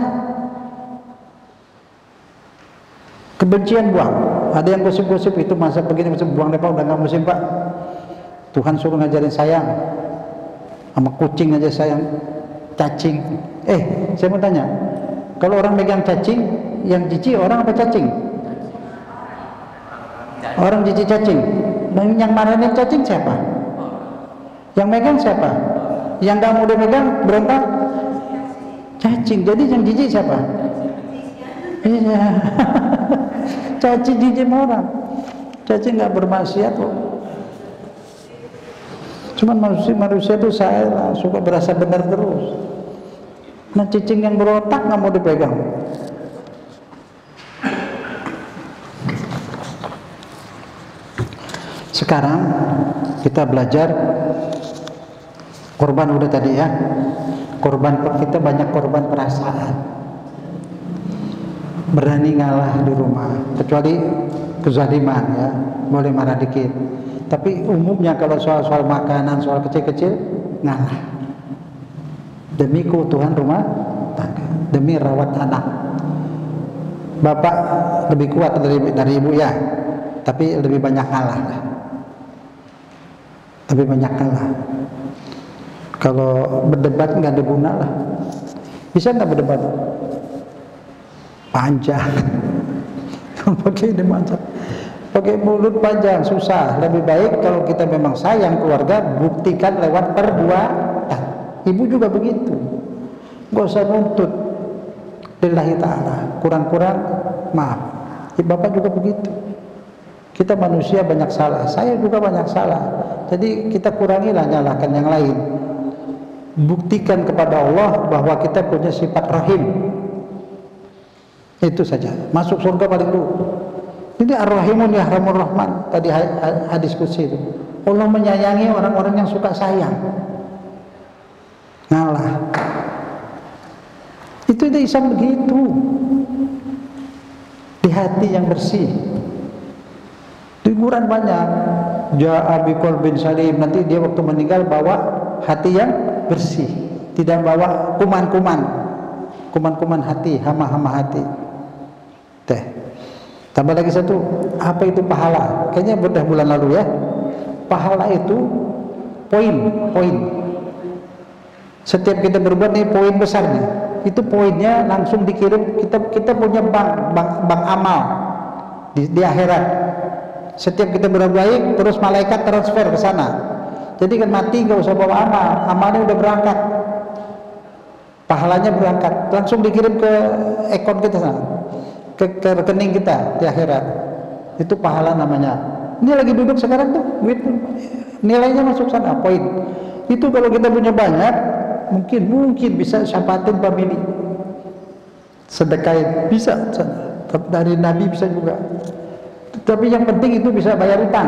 Kebencian buang. Ada yang gosip-gosip itu masa begini, masa buang deh Pak, udah nggak musim Pak. Tuhan suruh ngajarin sayang. Sama kucing aja sayang, cacing. Saya mau tanya, kalau orang megang cacing, yang jijik orang apa cacing? Orang jijik cacing. Dan yang marahin cacing siapa? Yang megang siapa? Yang nggak mau megang berontak cacing. Jadi yang jijik siapa? Iya. Cacing jijik orang. Cacing nggak bermaksiat kok. Cuman manusia itu saya suka berasa benar terus. Nah cacing yang berotak nggak mau dipegang. Sekarang kita belajar korban udah tadi ya. Korban kita banyak korban perasaan. Berani ngalah di rumah, kecuali kezaliman ya, boleh marah dikit. Tapi umumnya kalau soal makanan, soal kecil-kecil ngalah. Demi keutuhan rumah tangga, demi rawat anak. Bapak lebih kuat dari ibu ya, tapi lebih banyak ngalah. Lebih banyak ngalah. Kalau berdebat nggak ada guna lah. Bisa nggak berdebat? Panjang. Pakai ini panjang. Pakai mulut panjang susah. Lebih baik kalau kita memang sayang keluarga, buktikan lewat perbuatan. Ibu juga begitu. Gak usah nuntut. Lillahi ta'ala. Kurang-kurang maaf. Bapak juga begitu. Kita manusia banyak salah. Saya juga banyak salah. Jadi kita kurangilah nyalakan yang lain. Buktikan kepada Allah bahwa kita punya sifat rahim. Itu saja. Masuk surga paling dulu. Ini Ar-Rahimun Yahramur Rahman. Tadi hadis qudsi itu. Allah menyayangi orang-orang yang suka sayang. Ngalah. Itu Islam begitu. Di hati yang bersih. Di Quran banyak. Ja'a biqalbin salim. Nanti dia waktu meninggal bawa hati yang bersih. Tidak bawa kuman-kuman hati, hama-hama hati. Tambah lagi satu, apa itu pahala? Kayaknya udah bulan lalu ya. Pahala itu poin. Setiap kita berbuat nih poin besarnya. Itu poinnya langsung dikirim. Kita punya bank amal di akhirat. Setiap kita berbuat baik, terus malaikat transfer ke sana. Jadi kan mati nggak usah bawa amal, amalnya udah berangkat. Pahalanya berangkat, langsung dikirim ke akun kita sana. Ke rekening kita di akhirat. Itu pahala namanya. Ini lagi duduk sekarang tuh, nilainya masuk sana, poin. Itu kalau kita punya banyak, mungkin bisa syafaatin family. Sedekah bisa, dari Nabi bisa juga. Tapi yang penting itu bisa bayar utang.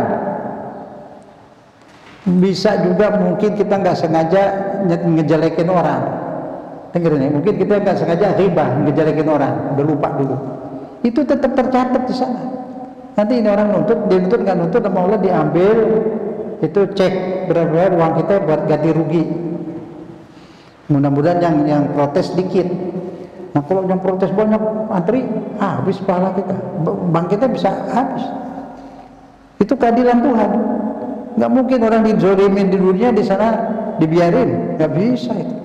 Bisa juga mungkin kita nggak sengaja ngejelekin orang. Dengerin ya, mungkin kita nggak sengaja ghibah ngejelekin orang, udah lupa dulu. Itu tetap tercatat di sana. Nanti ini orang nuntut, dia nuntut nggak nuntut, sama Allah diambil, itu cek berapa uang kita buat ganti rugi. Mudah-mudahan yang protes dikit. Nah kalau yang protes banyak antri, habis pahala kita, bank kita bisa habis. Itu keadilan Tuhan. Nggak mungkin orang dizolimin di dunia, di sana dibiarin, nggak bisa itu.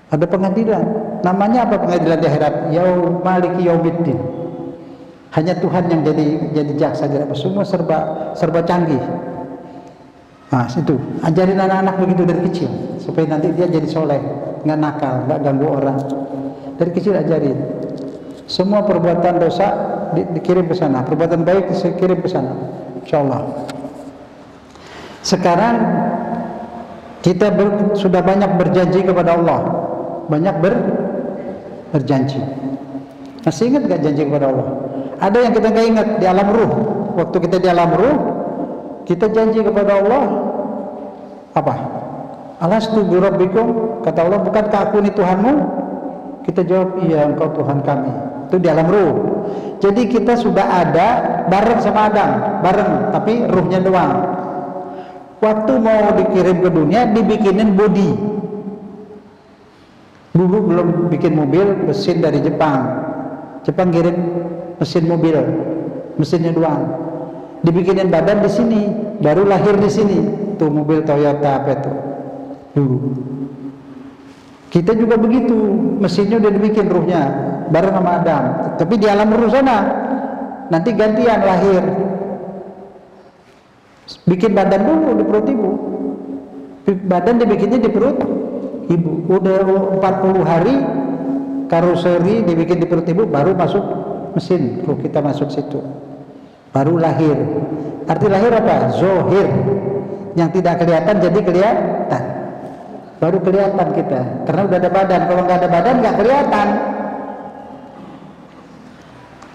Ada pengadilan. Namanya apa pengadilan di akhirat? Maliki yaumiddin. Hanya Tuhan yang jadi jaksa. Semua serba canggih. Nah, itu ajarin anak-anak begitu dari kecil supaya nanti dia jadi soleh, nggak nakal, nggak ganggu orang. Dari kecil ajarin. Semua perbuatan dosa dikirim ke sana, perbuatan baik dikirim ke sana. Insyaallah. Sekarang kita sudah banyak berjanji kepada Allah. Banyak berjanji. Masih ingat gak janji kepada Allah? Ada yang kita gak ingat di alam ruh. waktu kita di alam ruh, kita janji kepada Allah apa? Alastu bi rabbikum, kata Allah, bukankah aku ini Tuhanmu? Kita jawab, iya engkau Tuhan kami. Itu di alam ruh. Jadi kita sudah ada bareng sama Adam, bareng, tapi ruhnya doang. Waktu mau dikirim ke dunia, dibikinin body. Dulu belum bikin mobil, mesin dari Jepang. Jepang kirim mesin mobil, mesinnya doang. Dibikinin badan di sini, baru lahir di sini. Tuh mobil Toyota apa itu? Dulu. Kita juga begitu, mesinnya udah dibikin, ruhnya bareng sama Adam. Tapi di alam ruh sana, nanti gantian lahir. Bikin badan dulu di perut ibu. Badan dibikinnya di perut ibu. Udah 40 hari karoseri dibikin di perut ibu, baru masuk mesin, ruh kita masuk situ. Baru lahir. Arti lahir apa? Zohir. Yang tidak kelihatan jadi kelihatan. Baru kelihatan kita, karena udah ada badan. Kalau nggak ada badan nggak kelihatan.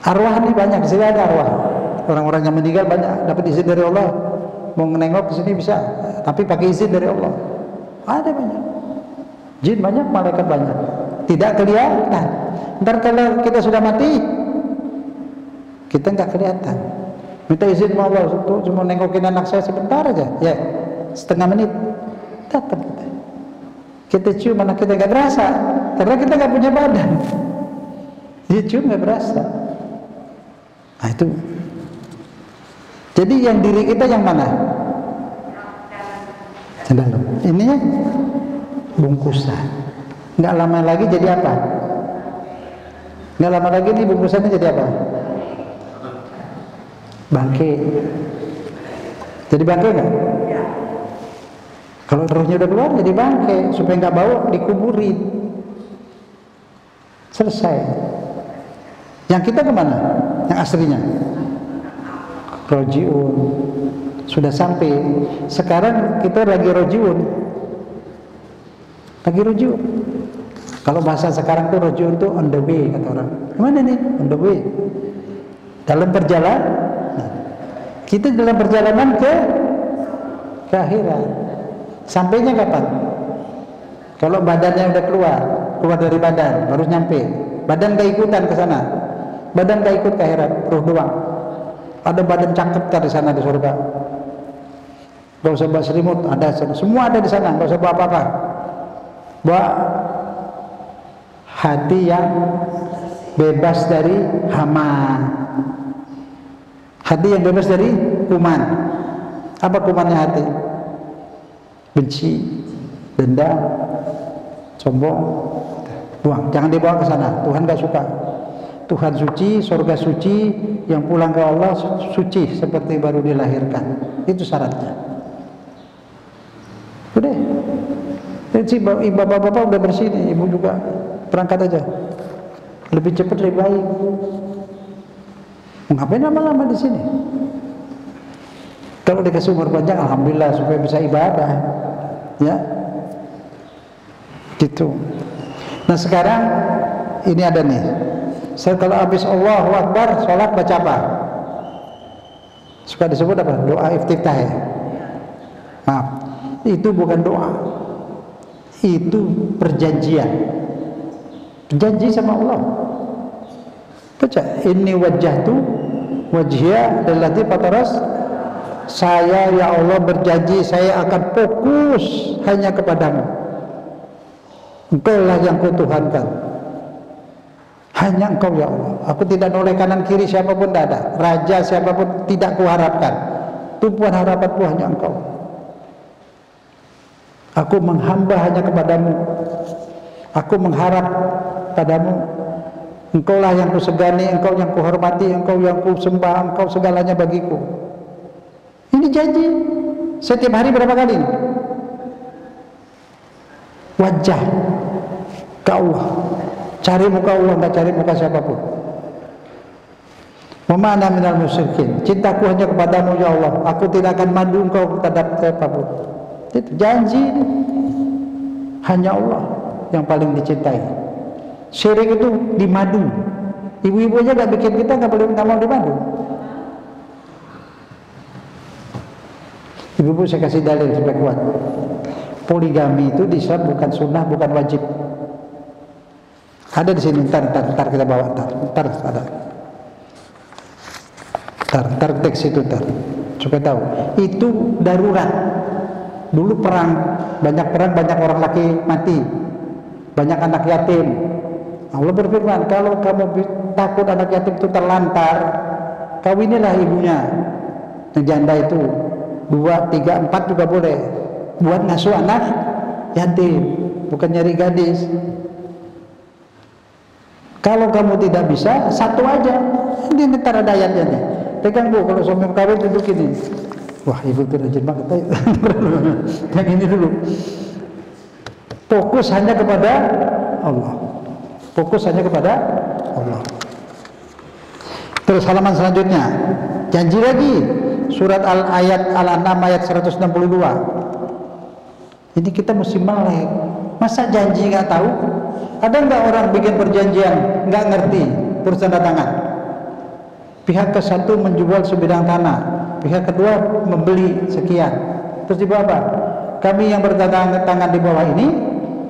Arwah ini banyak, di sini ada arwah. Orang-orang yang meninggal banyak dapat izin dari Allah. Mau nengok ke sini bisa, tapi pakai izin dari Allah. Ada banyak. Jin banyak, malaikat banyak. Tidak kelihatan. Ntar kalau kita sudah mati, kita nggak kelihatan. Minta izin sama Allah, cuma nengokin anak saya sebentar aja, ya setengah menit, datang kita. Kita cium anak kita nggak berasa, karena kita nggak punya badan. Dia cium nggak berasa. Nah itu. Jadi yang diri kita yang mana? Dalam. Ini bungkusan. Nggak lama lagi jadi apa? Nggak lama lagi nih bungkusannya jadi apa? Bangke. Jadi bangke nggak? Kalau rohnya udah keluar jadi bangke, supaya nggak bau dikuburin. Selesai. Yang kita kemana? Yang aslinya? Rojiun. Sudah sampai. Sekarang kita lagi rojiun. Lagi rojiun. Kalau bahasa sekarang tuh rojiun tuh on the way, kata orang. Gimana nih? On the way. Dalam perjalanan. Kita dalam perjalanan ke akhirat. Sampainya kapan? Kalau badannya udah keluar dari badan, baru nyampe. Badan gak ikutan ke sana. Badan gak ikut ke akhirat, ruh doang. Ada badan cakep di sana di surga. Gak usah bawa selimut, ada semua ada di sana, gak usah bawa apa-apa. Bawa hati yang bebas dari hama. Hati yang bebas dari kuman. Apa kumannya hati? Benci, dendam, sombong, buang. Jangan dibawa ke sana. Tuhan gak suka. Tuhan suci, surga suci, yang pulang ke Allah suci seperti baru dilahirkan. Itu syaratnya. Udah. Si bapak-bapak udah bersih nih, ibu juga berangkat aja. Lebih cepat lebih baik. Ngapain lama-lama di sini? Kalau dikasih umur panjang, alhamdulillah supaya bisa ibadah, ya, gitu. Nah sekarang ini ada nih. Saya kalau habis Allahu Akbar, sholat baca apa? Suka disebut apa? Doa iftitah ya. Maaf, itu bukan doa, itu perjanjian. Janji sama Allah. Baca, inni wajjahtu wajhiya lillati fataras. Saya ya Allah berjanji saya akan fokus hanya kepadamu. Engkaulah yang kutuhankan. Hanya engkau ya Allah. Aku tidak noleh kanan kiri siapapun tidak ada. Raja siapapun tidak kuharapkan. Tumpuan harapanku hanya engkau. Aku menghamba hanya kepadamu. Aku mengharap padamu. Engkaulah yang kusegani, engkau yang kuhormati, engkau yang kusembah, engkau segalanya bagiku. Ini janji. Setiap hari berapa kali? Wajah ke Allah. Cari muka Allah, enggak cari muka siapapun. Wa ma ana minal musyrikin. Cintaku hanya kepadamu ya Allah. Aku tidak akan madu engkau terhadap siapapun. Itu janji ini. Hanya Allah yang paling dicintai. Syirik itu dimadu. Ibu-ibu aja enggak bikin kita enggak boleh minta mau dimadu. Ibu-ibu saya kasih dalil supaya kuat. Poligami itu di Islam bukan sunnah, bukan wajib. Ada di sini, ntar kita bawa, ntar ada. Ntar teks itu supaya tahu. Itu darurat. Dulu perang, banyak orang laki mati, banyak anak yatim. Allah berfirman, kalau kamu takut anak yatim itu terlantar, kawinilah ibunya. Yang janda itu 2, 3, 4 juga boleh. Buat ngasuh anak yatim, bukan nyari gadis. Kalau kamu tidak bisa, satu aja. Ini ntar ada ayatnya nih. Pegang bu, kalau suami kawin duduk ini. Wah, ibu itu rajin banget. Yang ini dulu. Fokus hanya kepada Allah. Fokus hanya kepada Allah. Terus halaman selanjutnya, janji lagi. Surat Al-An'am ayat 162. Ini kita mesti melek. Masa janji nggak tahu? Ada nggak orang bikin perjanjian nggak ngerti terus tanda tangan? Pihak ke satu menjual sebidang tanah, pihak kedua membeli sekian. Terus di bawah apa? Kami yang bertanda tangan di bawah ini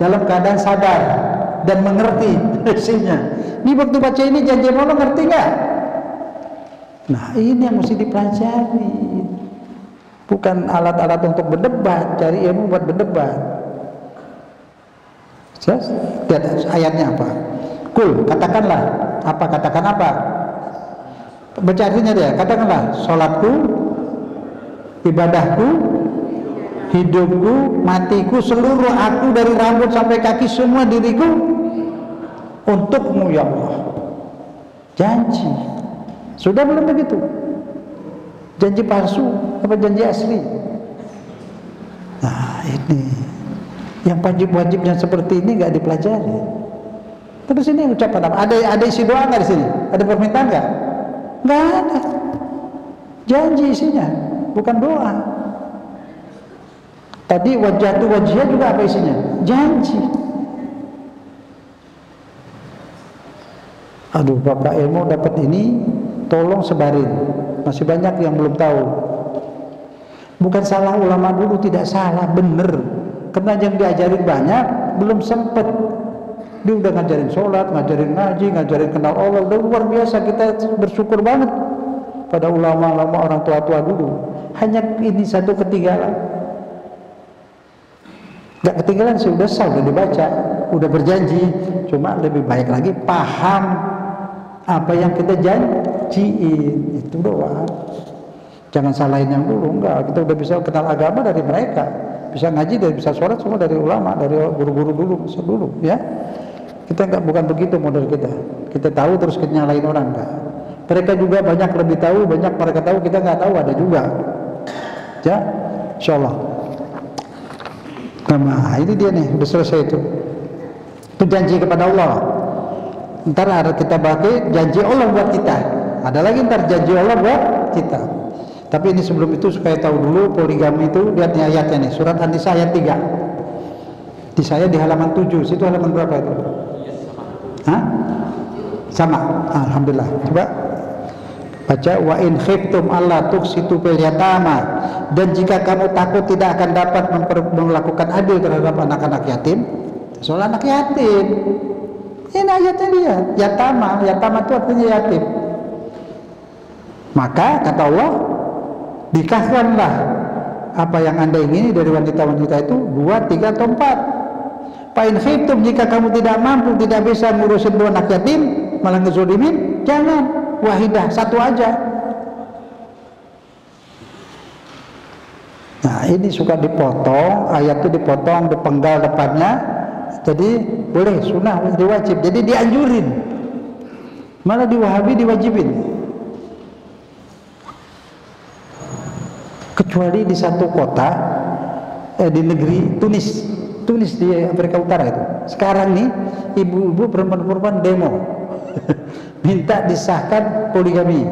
dalam keadaan sadar dan mengerti isinya. Ini waktu baca ini janji Allah ngerti nggak? Nah ini yang mesti dipelajari. Bukan alat-alat untuk berdebat, cari ilmu buat berdebat. Jelas? Lihat ayatnya apa? Kul, katakanlah. Apa? Katakan apa? Baca artinya dia. Katakanlah, sholatku, ibadahku, hidupku, matiku, seluruh aku dari rambut sampai kaki, semua diriku untukmu ya Allah. Janji. Sudah belum begitu? Janji palsu apa janji asli? Nah ini yang wajib-wajibnya seperti ini nggak dipelajari. Terus ini ucapan apa? Ada isi doa nggak di sini? Ada permintaan nggak? Nggak ada. Janji isinya, bukan doa. Tadi wajatu wajihnya juga apa isinya? Janji. Aduh, Bapak ilmu dapat ini, tolong sebarin. Masih banyak yang belum tahu. Bukan salah ulama dulu, tidak salah, bener. Karena yang diajarin banyak, belum sempet. Dia udah ngajarin sholat, ngajarin ngaji, ngajarin kenal Allah. Udah luar biasa, kita bersyukur banget pada ulama-ulama orang tua-tua dulu. Hanya ini satu ketinggalan. Gak ketinggalan sih, udah sah, udah dibaca, udah berjanji. Cuma lebih baik lagi paham apa yang kita janjiin, itu doang. Jangan salahin yang dulu, enggak. Kita udah bisa kenal agama dari mereka, bisa ngaji dari, bisa sholat semua dari ulama, dari guru-guru dulu, ya. Kita enggak, bukan begitu model kita. Kita tahu terus kita nyalain orang, enggak. Mereka juga banyak lebih tahu, banyak mereka tahu, kita nggak tahu, ada juga. Ya, insyaallah. Nah, ini dia nih, udah selesai itu. Itu janji kepada Allah. Ntar ada kita pakai janji Allah buat kita. Ada lagi ntar janji Allah buat kita. Tapi ini sebelum itu supaya tahu dulu poligami itu, lihat nih ayatnya nih, surat An-Nisa ayat 3. Di saya di halaman 7, situ halaman berapa itu? Hah? Sama. Alhamdulillah. Coba baca, wa in khiftum alla tuqsitu fil yatama, dan jika kamu takut tidak akan dapat melakukan adil terhadap anak-anak yatim. Soal anak yatim. Ini ayatnya dia, yatama itu artinya yatim. Maka kata Allah, nikahkanlah apa yang Anda ingini dari wanita-wanita itu, 2, 3 atau 4. Fa in khiftum, jika kamu tidak mampu, tidak bisa ngurusin 2 anak yatim, malah ngezolimin, jangan, wahidah, satu aja. Nah ini suka dipotong, ayat itu dipotong, dipenggal depannya. Jadi boleh, sunnah, diwajib. Jadi dianjurin, malah di Wahabi diwajibin. Kecuali di satu kota, di negeri Tunis di Afrika Utara itu. Sekarang nih ibu-ibu perempuan-perempuan demo minta disahkan poligami.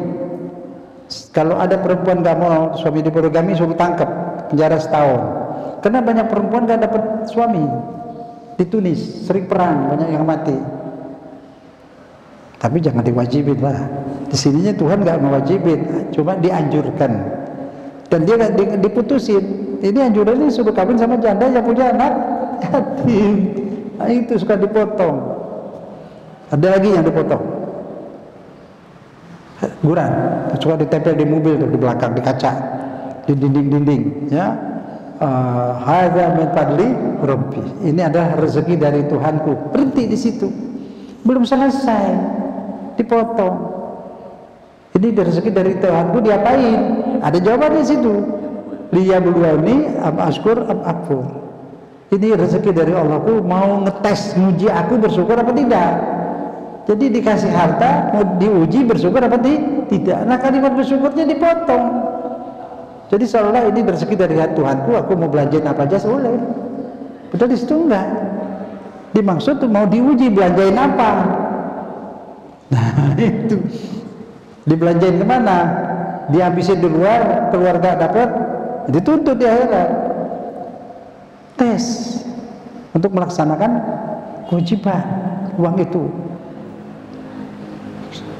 Kalau ada perempuan nggak mau suami di poligami, suruh tangkap, penjara setahun. Karena banyak perempuan nggak dapat suami di Tunis, sering perang, banyak yang mati. Tapi jangan diwajibin lah. Di sininya Tuhan nggak mewajibin, cuma dianjurkan. Dan dia diputusin. Ini anjuran ini suruh kawin sama janda yang punya anak yatim. Nah, itu suka dipotong. Ada lagi yang dipotong. Guran, suka ditempel di mobil tuh, di belakang, di kaca, di dinding-dinding, ya. Hadza min fadli rabbi. Ini adalah rezeki dari Tuhanku. Berhenti di situ. Belum selesai, dipotong. Ini rezeki dari Tuhanku, diapain? Ada jawaban di situ. Liyabluwani am ashkur am akfur. Ini rezeki dari Allahku, mau ngetes, nguji aku bersyukur apa tidak. Jadi dikasih harta, mau diuji bersyukur apa tidak. Nah, kalimat bersyukurnya dipotong. Jadi seolah ini rezeki dari Tuhanku, aku mau belanjain apa aja boleh. Betul di situ enggak. Dimaksud tuh mau diuji belanjain apa. Nah, itu. Dibelanjain kemana? Dihabisin di luar, keluarga dapat, dituntut di akhirat. Tes untuk melaksanakan kewajiban uang itu.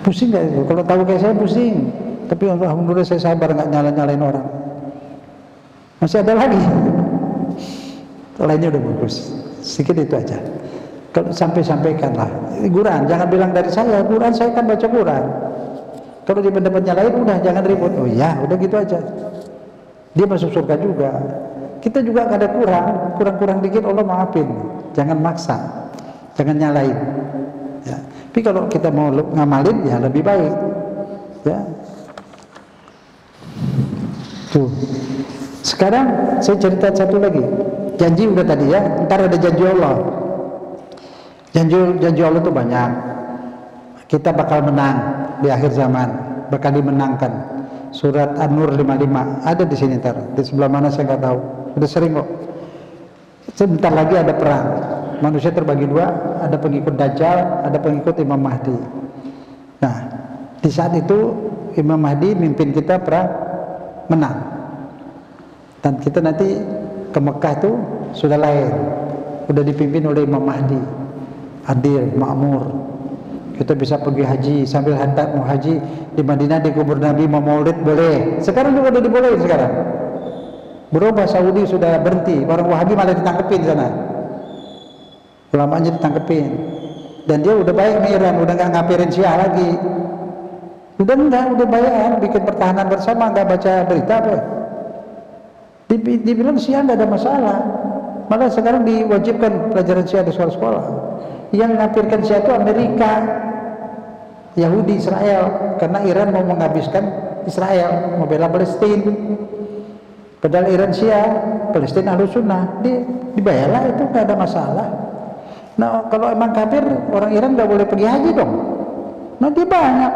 Pusing nggak itu? Kalau tahu kayak saya pusing. Tapi alhamdulillah saya sabar, nggak nyalain orang. Masih ada lagi. Lainnya udah bagus. Sedikit itu aja. Kalau sampaikanlah. Quran, jangan bilang dari saya. Quran saya kan baca Quran. Kalau di pendapatnya lain udah jangan ribut. Oh ya, udah gitu aja. Dia masuk surga juga. Kita juga ada kurang dikit Allah maafin. Jangan maksa. Jangan nyalain. Ya. Tapi kalau kita mau ngamalin ya lebih baik. Ya. Tuh. Sekarang saya cerita satu lagi. Janji udah tadi ya. Ntar ada janji Allah. Janji Allah itu banyak. Kita bakal menang di akhir zaman, bakal dimenangkan. Surat An-Nur 55 ada di sini ntar. Di sebelah mana saya nggak tahu. Udah sering kok. Sebentar lagi ada perang. Manusia terbagi dua, ada pengikut Dajjal, ada pengikut Imam Mahdi. Nah, di saat itu Imam Mahdi mimpin kita perang menang. Dan kita nanti ke Mekah itu sudah lain. Udah dipimpin oleh Imam Mahdi. Adil, makmur. Kita bisa pergi haji sambil hantar mau haji di Madinah, di kubur Nabi, mau maulid boleh. Sekarang juga udah dibolehin sekarang. Berubah, Saudi sudah berhenti. Orang Wahabi malah ditangkepin sana. Ulamanya ditangkepin. Dan dia udah baik nih Iran, udah nggak ngapirin Syiah lagi. Udah baik, bikin pertahanan bersama, nggak baca berita apa. Dibilang Syiah nggak ada masalah. Malah sekarang diwajibkan pelajaran Syiah di sekolah-sekolah. Yang ngapirkan Syiah itu Amerika, Yahudi, Israel, karena Iran mau menghabiskan Israel, mau bela Palestina. Padahal Iran Syiah, Palestina Ahlus Sunnah, dibayarlah itu nggak ada masalah. Nah, kalau emang kafir, orang Iran nggak boleh pergi haji dong. Nah, dia banyak.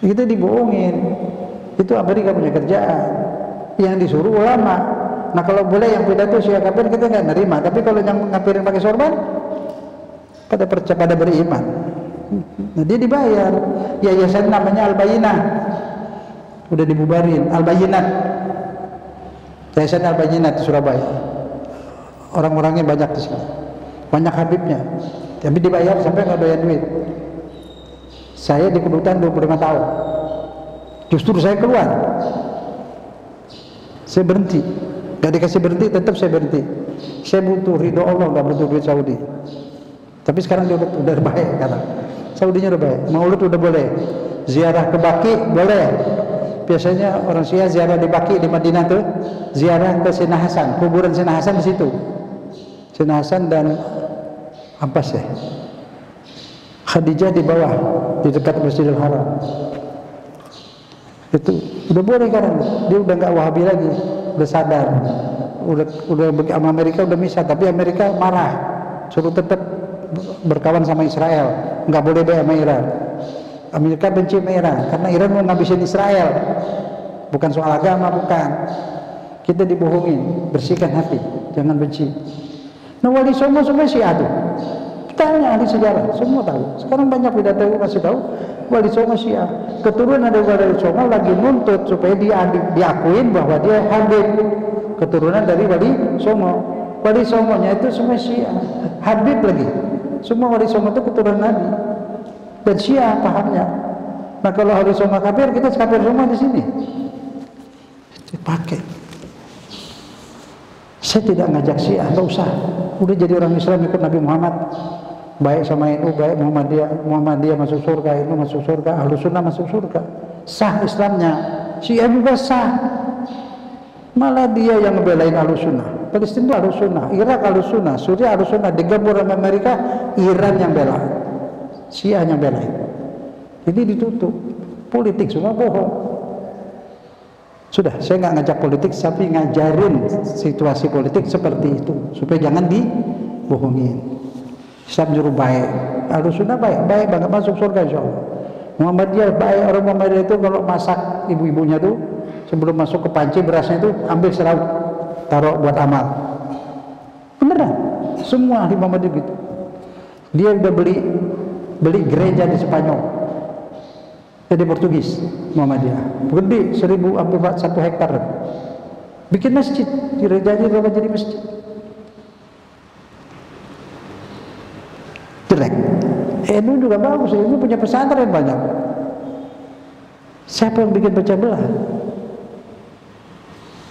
Kita dibohongin. Itu Amerika punya kerjaan. Yang disuruh ulama. Nah, kalau boleh yang pidato Syiah kafir kita nggak nerima. Tapi kalau yang ngapirin pakai sorban, pada beriman. Nah, dia dibayar. Yayasan namanya Al-Bayinah. Udah dibubarin. Al-Bayinat. Yayasan Al-Bayinat di Surabaya. Orang-orangnya banyak di sini. Banyak habibnya. Tapi dibayar sampai nggak doyan duit. Saya di kedutaan 25 tahun. Justru saya keluar. Saya berhenti. Gak dikasih berhenti, tetap saya berhenti. Saya butuh ridho Allah, gak butuh duit Saudi. Tapi sekarang dia udah baik kata. Saudinya udah baik. Maulid udah boleh. Ziarah ke Baqi boleh. Biasanya orang Syiah ziarah di Baqi di Madinah tuh, ziarah ke Sina Hasan, kuburan Sina Hasan di situ. Sina Hasan dan Abbas ya. Khadijah di bawah, di dekat Masjidil Haram. Itu udah boleh sekarang. Dia udah nggak Wahabi lagi, udah sadar. Udah sama Amerika udah misah, tapi Amerika marah, suruh tetap berkawan sama Israel, nggak boleh deh sama Iran. Amerika benci sama Iran karena Iran mau ngabisin Israel, bukan soal agama, bukan. Kita dibohongin, bersihkan hati, jangan benci. Nah, Wali Songo semua Syiah tuh. Tanya ahli sejarah, semua tahu. Sekarang banyak pidato kasih tahu Wali Songo Syiah. Keturunan dari Wali Songo lagi nuntut supaya dia diakuin bahwa dia Habib. Keturunan dari Wali Songo. Wali Songonya itu semua Syiah. Habib lagi. Semua Wali Songo itu keturunan Nabi. Dan Syiah pahamnya. Nah, kalau Wali Songo kafir, kita kafir semua di sini. Dipakai. Saya tidak ngajak Syiah, nggak usah. Udah jadi orang Islam ikut Nabi Muhammad. Baik sama NU, baik Muhammadiyah masuk surga, NU masuk surga, Ahlus Sunnah masuk surga. Sah Islamnya. Syiah juga sah. Malah dia yang ngebelain Ahlus Sunnah. Palestina itu Ahlus Sunnah, Irak Ahlus Sunnah, Suriah Ahlus Sunnah, digabung sama Amerika, Iran yang bela. Syiah yang belain. Ini ditutup. Politik semua bohong. Sudah, saya nggak ngajak politik, tapi ngajarin situasi politik seperti itu supaya jangan dibohongin. Islam nyuruh baik, Ahlus Sunnah baik banget masuk surga insyaallah. Muhammadiyah baik, orang Muhammadiyah itu kalau masak ibu-ibunya tuh sebelum masuk ke panci berasnya itu ambil serau taruh buat amal. Beneran, semua di Muhammadiyah gitu. Dia udah beli gereja di Spanyol. Jadi Portugis Muhammadiyah gede 1.000 sampai 1 hektar, bikin masjid, gerejanya juga jadi masjid. Jelek. NU juga bagus, NU punya pesantren banyak. Siapa yang bikin pecah belah?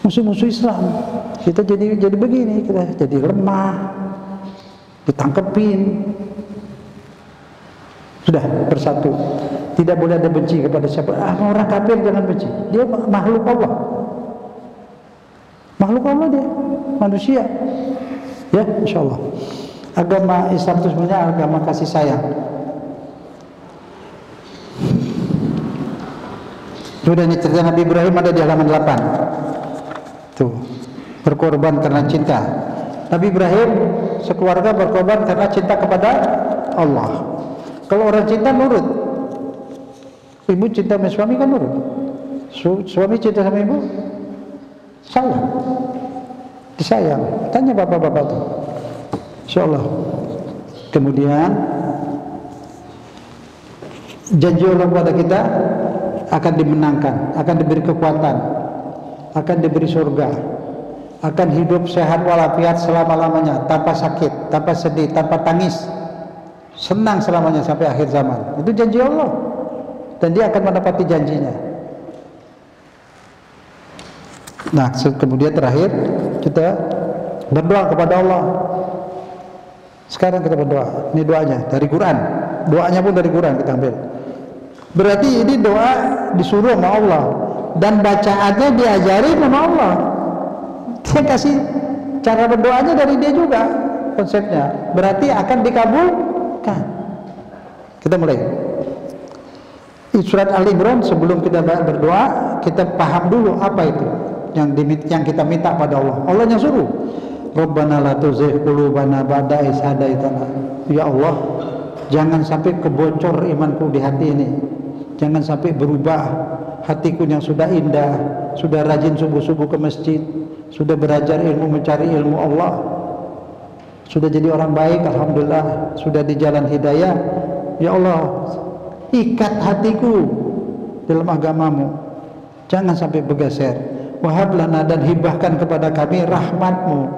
Musuh-musuh Islam. Kita jadi begini, kita jadi lemah, ditangkepin. Sudah bersatu. Tidak boleh ada benci kepada siapa. Orang kafir jangan benci. Dia makhluk Allah. Makhluk Allah dia, manusia. Ya, insyaallah. Agama Islam itu sebenarnya agama kasih sayang. Sudah ini cerita Nabi Ibrahim ada di halaman 8. Tuh, berkorban karena cinta. Nabi Ibrahim sekeluarga berkorban karena cinta kepada Allah. Kalau orang cinta nurut. Ibu cinta sama suami kan nurut. Suami cinta sama ibu sayang, disayang. Tanya bapak-bapak tuh, insyaallah. Kemudian janji Allah kepada kita akan dimenangkan, akan diberi kekuatan, akan diberi surga, akan hidup sehat walafiat selama-lamanya, tanpa sakit, tanpa sedih, tanpa tangis, senang selamanya sampai akhir zaman. Itu janji Allah. Dan dia akan menepati janjinya. Nah, kemudian terakhir kita berdoa kepada Allah. Sekarang kita berdoa. Ini doanya dari Quran. Doanya pun dari Quran kita ambil. Berarti ini doa disuruh sama Allah dan bacaannya diajari sama Allah. Dia kasih cara berdoanya dari dia juga konsepnya. Berarti akan dikabulkan. Kita mulai. Di surat Al-Imran sebelum kita berdoa, kita paham dulu apa itu yang kita minta pada Allah. Allah yang suruh. Rabbana la tuzigh qulubana ba'da idh hadaitana. Ya Allah, jangan sampai kebocor imanku di hati ini. Jangan sampai berubah hatiku yang sudah indah, sudah rajin subuh-subuh ke masjid, sudah belajar ilmu, mencari ilmu Allah, sudah jadi orang baik, alhamdulillah, sudah di jalan hidayah. Ya Allah, ikat hatiku dalam agamamu, jangan sampai bergeser. Wahab lana, dan hibahkan kepada kami rahmatmu,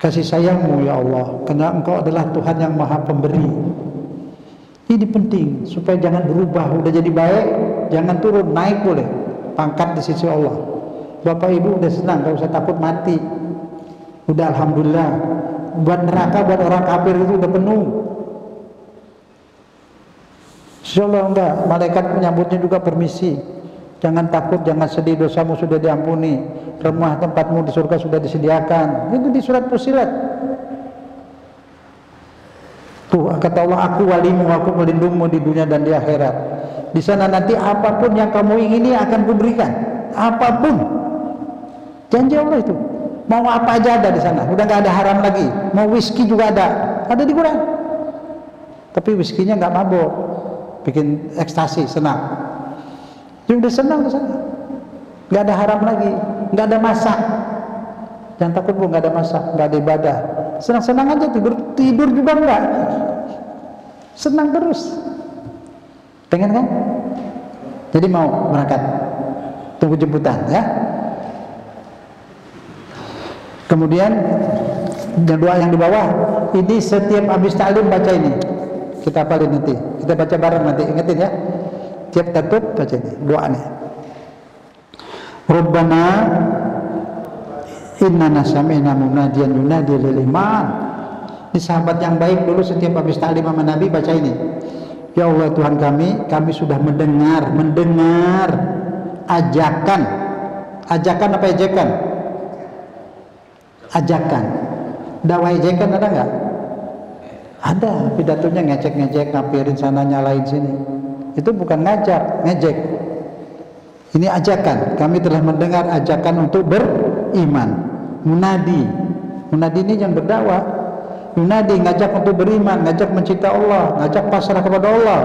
kasih sayangmu ya Allah, karena engkau adalah Tuhan yang maha pemberi. Ini penting supaya jangan berubah. Udah jadi baik, jangan turun, naik boleh pangkat di sisi Allah. Bapak ibu udah senang, gak usah takut mati, udah alhamdulillah. Buat neraka, buat orang kafir itu udah penuh. Insyaallah enggak, malaikat menyambutnya juga permisi. Jangan takut, jangan sedih, dosamu sudah diampuni, rumah tempatmu di surga sudah disediakan. Itu di surat Fussilat. Tuh kata Allah, aku walimu, aku melindungimu di dunia dan di akhirat. Di sana nanti apapun yang kamu ingini akan kuberikan, apapun. Janji Allah itu. Mau apa aja ada di sana, udah nggak ada haram lagi. Mau whisky juga ada di Quran. Tapi whiskynya nggak mabuk, bikin ekstasi, senang. Dia udah senang di sana, nggak ada haram lagi, nggak ada masak. Jangan takut bu, nggak ada masak, nggak ada ibadah, senang-senang aja, tidur juga enggak, senang terus. Pengen kan? Jadi mau berangkat, tunggu jemputan ya. Kemudian doa yang di bawah ini setiap habis taklim baca ini, kita hafalin nanti, kita baca bareng nanti, ingetin ya. Tiap takut baca ini doanya. Rabbana innana sami'na munadiyan yunadi lil iman. Ini sahabat yang baik dulu setiap habis ta'lim sama Nabi baca ini. Ya Allah Tuhan kami sudah mendengar ajakan apa ejekan? Ajakan. Dakwah ejekan ada nggak? Ada, pidatonya ngecek-ngecek, ngapirin sana, nyalain sini. Itu bukan ngejek. Ini ajakan. Kami telah mendengar ajakan untuk beriman. Munadi ini yang berdakwah. Munadi ngajak untuk beriman, ngajak mencinta Allah, ngajak pasrah kepada Allah.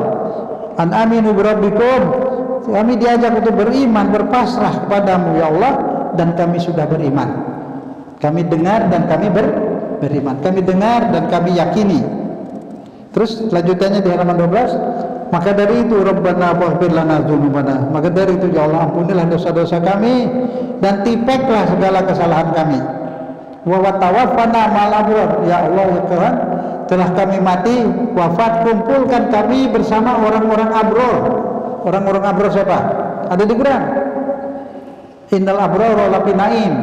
An aminu birabbikum. Kami diajak untuk beriman, berpasrah kepadamu ya Allah, dan kami sudah beriman. Kami dengar dan kami beriman. Kami dengar dan kami yakini. Terus lanjutannya di halaman 12, maka dari itu Rabbana faghfir lana dzunubana. Maka dari itu ya Allah ampunilah dosa-dosa kami dan tipeklah segala kesalahan kami. Wa tawaffana ma'al abrar. Ya Allah ya Tuhan, telah kami mati, wafat, kumpulkan kami bersama orang-orang abror. Orang-orang abror siapa? Ada di Quran. Innal abrara lafi naim.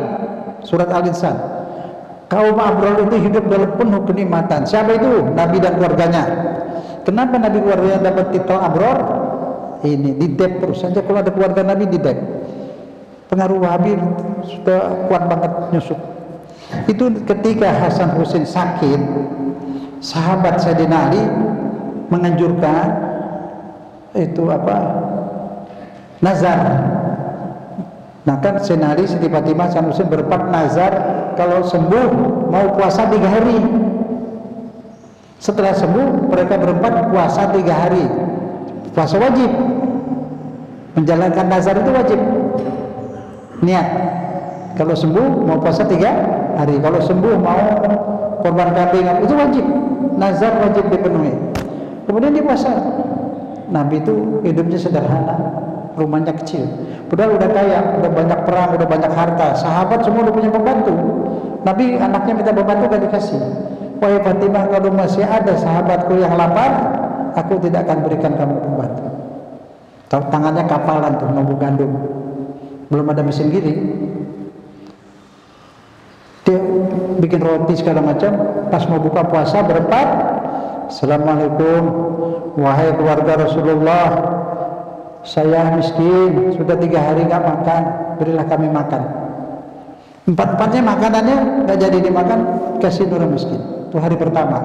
Surat Al-Insan. Kaum abror itu hidup dalam penuh kenikmatan. Siapa itu? Nabi dan keluarganya. Kenapa Nabi keluarganya dapat titel abror? Ini didep terus saja kalau ada keluarga Nabi didep. Pengaruh Wahabi sudah kuat banget nyusup. Itu ketika Hasan Husain sakit, sahabat Sayyidina Ali menganjurkan itu nazar. Nah kan Sayyidina Ali, Siti Fatimah, Hasan Husain berempat nazar kalau sembuh mau puasa 3 hari. Setelah sembuh mereka berempat puasa 3 hari. Puasa wajib. Menjalankan nazar itu wajib. Niat. Kalau sembuh mau puasa 3 hari. Kalau sembuh mau korban kambing itu wajib. Nazar wajib dipenuhi. Kemudian dia puasa. Nabi itu hidupnya sederhana, rumahnya kecil. Padahal udah kaya, udah banyak perang, udah banyak harta. Sahabat semua udah punya pembantu. Nabi anaknya minta pembantu gak dikasih. Wahai Fatimah, kalau masih ada sahabatku yang lapar, aku tidak akan berikan kamu pembantu. Tangannya kapalan tuh nunggu gandum. Belum ada mesin giling. Dia bikin roti segala macam. Pas mau buka puasa berempat, Assalamualaikum, wahai keluarga Rasulullah, saya miskin, sudah 3 hari nggak makan, berilah kami makan. 4-empatnya makanannya nggak jadi dimakan, kasih orang miskin. Itu hari pertama.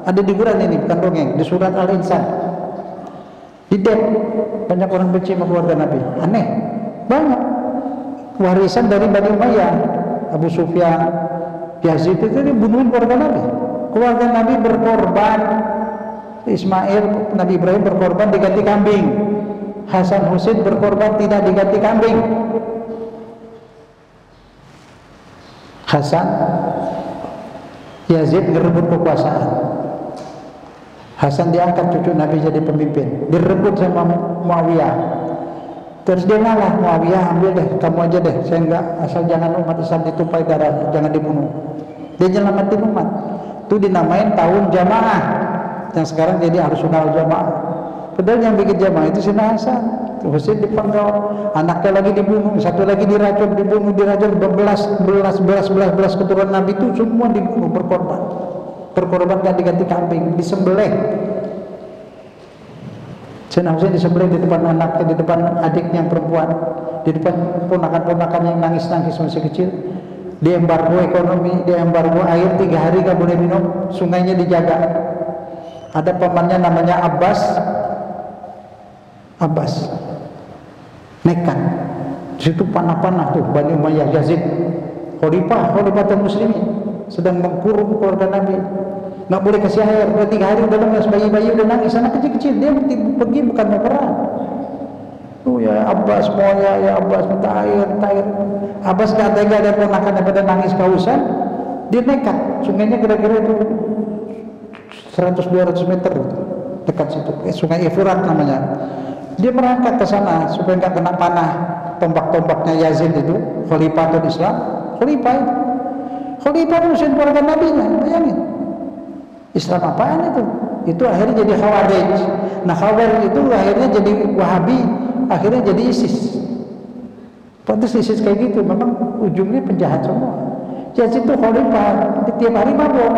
Ada di Quran ini, bukan dongeng, di surat Al-Insan. Didek, banyak orang benci sama keluarga Nabi. Aneh, banyak. Warisan dari Bani Umayyah, Abu Sufyan, Yazid itu dibunuhin keluarga Nabi. Keluarga Nabi berkorban. Ismail, Nabi Ibrahim berkorban diganti kambing. Hasan Husain berkorban tidak diganti kambing. Hasan, Yazid ngerebut kekuasaan. Hasan diangkat cucu Nabi jadi pemimpin, direbut sama Muawiyah. Terus dia ngalah, Muawiyah ambil deh, kamu aja deh, saya enggak, asal jangan umat Islam ditumpahi darah, jangan dibunuh. Dia nyelamatin umat. Itu dinamain tahun jamaah, yang sekarang jadi harus sunal jamaah. Padahal yang bikin jamaah itu Sayyidina Hasan. Husain dipenggal, anaknya lagi dibunuh, satu lagi diracun, dibunuh, diracun, belas keturunan Nabi itu semua dibunuh, berkorban gak diganti kambing, disembelih. Sayyidina Husain disembelih di depan anaknya, di depan adiknya yang perempuan, di depan ponakan-ponakan yang nangis-nangis masih kecil. Di embargo ekonomi, di embargo air, 3 hari gak boleh minum, sungainya dijaga. Ada pamannya namanya Abbas nekat. Di situ panah-panah tuh Bani Umayyah, Yazid, Khalifatul Muslimin sedang mengkurung keluarga Nabi. Nggak boleh kasih air. Udah 3 hari udah nangis, bayi-bayi udah nangis, anak kecil-kecil. Dia pergi bukan mau perang. Ya Abbas semuanya, ya Abbas minta air. Abbas gak tega ada ponakannya pada nangis kehausan. Dia nekat. Sungainya kira-kira itu 100-200 meter dekat situ. Sungai Efrat namanya. Dia merangkak ke sana supaya nggak kena panah tombak-tombaknya Yazid itu, Khalifatul Islam. Khalifah Husain keluarga Nabi-nya, bayangin. Islam apaan itu? Itu akhirnya jadi Khawarij. Nah Khawarij itu akhirnya jadi Wahabi, akhirnya jadi ISIS. Pantas ISIS kayak gitu, memang ujungnya penjahat semua. Yazid itu khalifah, tiap hari mabuk.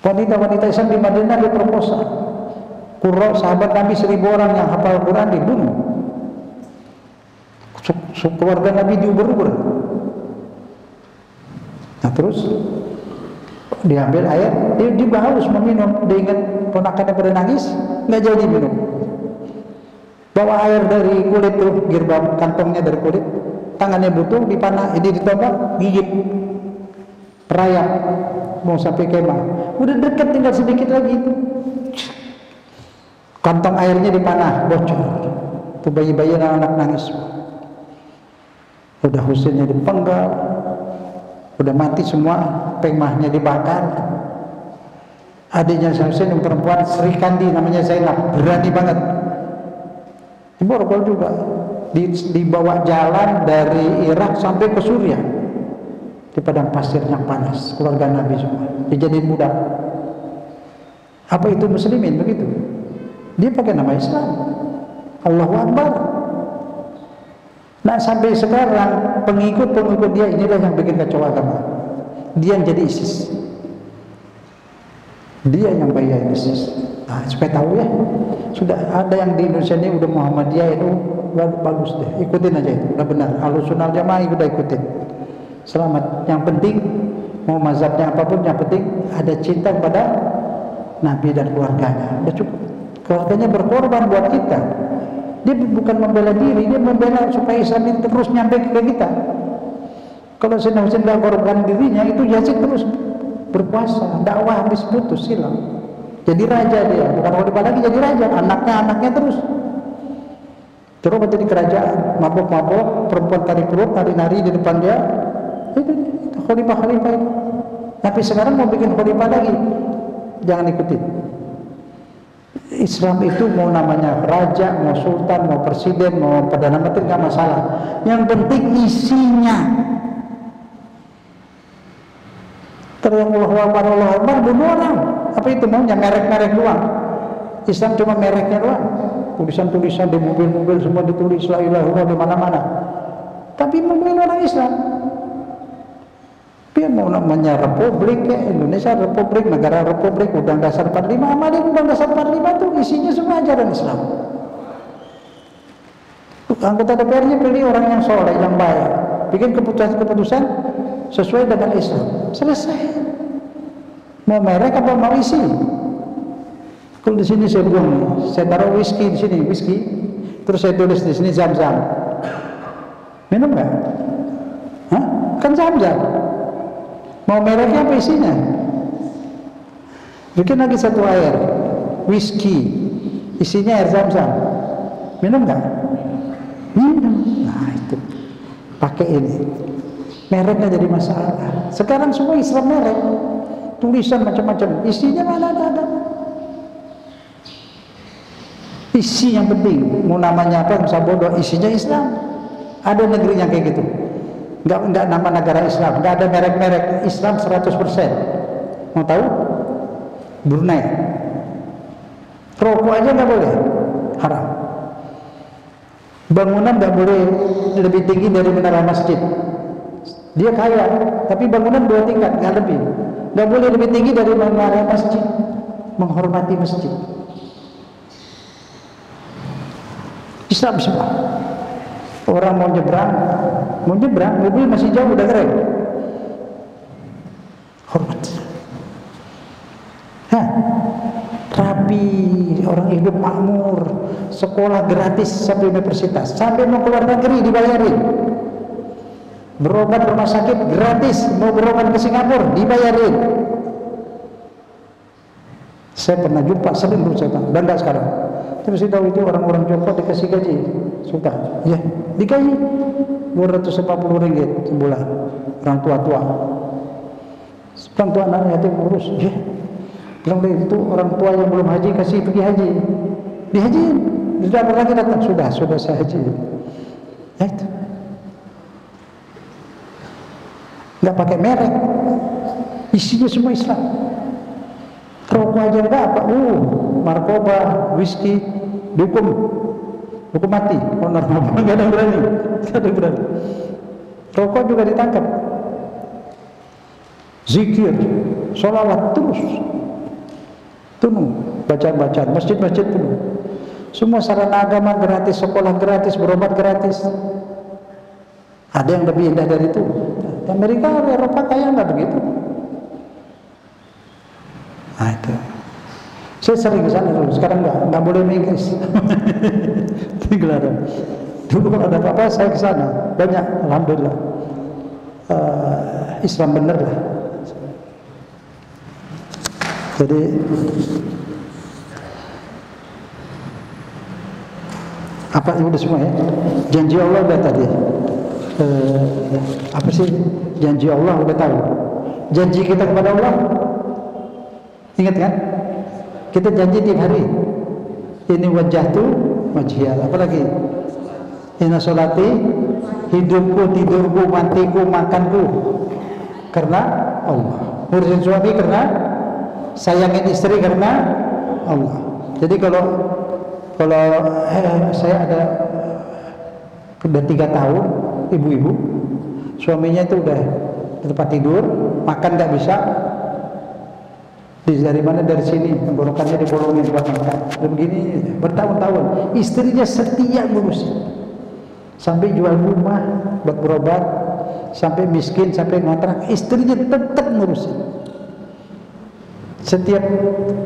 Wanita-wanita Islam di Madinah diperkosa. Qurra, sahabat Nabi 1000 orang yang hafal Quran dibunuh. Keluarga Nabi diuber-uber. Nah terus diambil air, dia haus meminum, dia ingat ponakannya pada nangis, nggak jadi minum. Bawa air dari kulit tuh, girbang kantongnya dari kulit, tangannya butuh, dipanah, ini ditombak, gigit, perayap, mau sampai kemah. Udah dekat, tinggal sedikit lagi, kantong airnya dipanah, bocor. Tuh bayi-bayi anak-anak nangis. Udah Husainnya dipenggal, udah mati semua, pemahnya dibakar. Adiknya Husain yang perempuan Sri Kandi namanya Zainab, berani banget. Diborgol juga, dibawa jalan dari Irak sampai ke Suriah di padang pasir yang panas, keluarga Nabi semua dijadiin budak. Apa itu muslimin begitu? Dia pakai nama Islam, Allahu Akbar. Nah sampai sekarang pengikut dia inilah yang bikin kacau agama. Dia yang jadi ISIS, dia yang bayar ISIS. Nah, supaya tahu ya, sudah ada yang di Indonesia ini udah Muhammadiyah itu bagus deh, ikutin aja itu, udah benar. Ahlussunnah Jamaah udah ikutin, selamat. Yang penting mau mazhabnya apapun, yang penting ada cinta kepada Nabi dan keluarganya, udah cukup. Keluarganya berkorban buat kita. Dia bukan membela diri, dia membela supaya Islam itu terus nyampe ke kita. Kalau Sayyidina Husain tidak korban dirinya, itu Yazid terus berkuasa, dakwah habis putus, hilang. Jadi raja dia, bukan khalifah lagi, jadi raja. Anaknya terus. Coba waktu di kerajaan, mabok-mabok, perempuan tarik perut, nari-nari di depan dia. Itu khalifah-khalifah itu. Tapi sekarang mau bikin khalifah lagi, jangan ikutin. Islam itu mau namanya raja, mau sultan, mau presiden, mau perdana menteri, nggak masalah. Yang penting isinya. Teriak Allah Akbar, bunuh orang. Apa itu maunya? Merek-merek doang. Islam cuma mereknya doang. Tulisan-tulisan di mobil-mobil semua ditulis la ilaha illallah di mana-mana. Tapi membunuh orang Islam. Dia mau namanya republik ya, Indonesia republik, negara republik, Undang Dasar 45, amalin Undang Dasar 45 itu isinya semua ajaran Islam. Anggota DPR-nya pilih orang yang soleh, yang baik, bikin keputusan-keputusan sesuai dengan Islam. Selesai. Mau merek apa mau isi? Kalau di sini saya buang, saya taruh whisky di sini, whisky, terus saya tulis di sini Zam-Zam. Minum nggak? Hah? Kan Zam-Zam. Mau mereknya apa isinya? Bikin lagi satu air, whisky, isinya air Zam-Zam. Minum nggak? Minum. Nah itu, pakai ini. Mereknya jadi masalah. Sekarang semua Islam merek, tulisan macam-macam, isinya mana ada. Isi yang penting, mau namanya apa, bisa bodoh, isinya Islam. Ada negeri yang kayak gitu. Enggak nama negara Islam, enggak ada merek-merek Islam 100%. Mau tahu? Brunei. Rokok aja enggak boleh, haram. Bangunan enggak boleh lebih tinggi dari menara masjid. Dia kaya, tapi bangunan 2 tingkat, enggak lebih. Enggak boleh lebih tinggi dari menara masjid. Menghormati masjid. Islam semua. Orang mau nyebrang, mobil masih jauh udah keren. Hormat. Rapi, orang hidup makmur, sekolah gratis sampai universitas, sampai mau keluar negeri dibayarin. Berobat rumah sakit gratis, mau berobat ke Singapura dibayarin. Saya pernah jumpa, sering dulu saya tahu, dan enggak sekarang. Terus saya tahu itu orang-orang Joko dikasih gaji, suka, ya, digaji 250 ringgit sebulan, orang tua-tua. Orang tua anak yatim urus, ya. Bilang itu orang tua yang belum haji kasih pergi haji, dihajiin, sudah lagi datang, sudah saya haji. Ya itu, nggak pakai merek, isinya semua Islam. Rokok aja enggak apa, narkoba, whisky, dukung. hukum mati. Oh narkoba nggak ada yang berani, nggak ada yang berani. Rokok juga ditangkap. Zikir, sholawat terus, penuh, bacaan-bacaan, masjid-masjid penuh. Semua sarana agama gratis, sekolah gratis, berobat gratis. Ada yang lebih indah dari itu. Amerika, Eropa kaya nggak begitu? Nah itu. Saya sering ke sana dulu, sekarang nggak boleh Inggris. Gelaran. Dulu kalau ada apa-apa saya ke sana, banyak, alhamdulillah. Islam bener lah. Jadi apa udah semua ya? Janji Allah udah tadi. Apa sih janji Allah udah tahu. Janji kita kepada Allah, ingat kan? Kita janji tiap hari. Ini wajahtu wajhiyah. Apalagi? Inna sholati, hidupku, tidurku, matiku, makanku karena Allah. Ngurusin suami karena sayangin istri karena Allah. Jadi kalau saya ada 3 tahun ibu-ibu, suaminya itu udah di tempat tidur, makan nggak bisa. Dari mana? Dari sini, tenggorokannya dibolongin buat makan. Dan begini bertahun-tahun, istrinya setia ngurusin. Sampai jual rumah buat berobat, sampai miskin, sampai ngontrak, istrinya tetap ngurusin. Setiap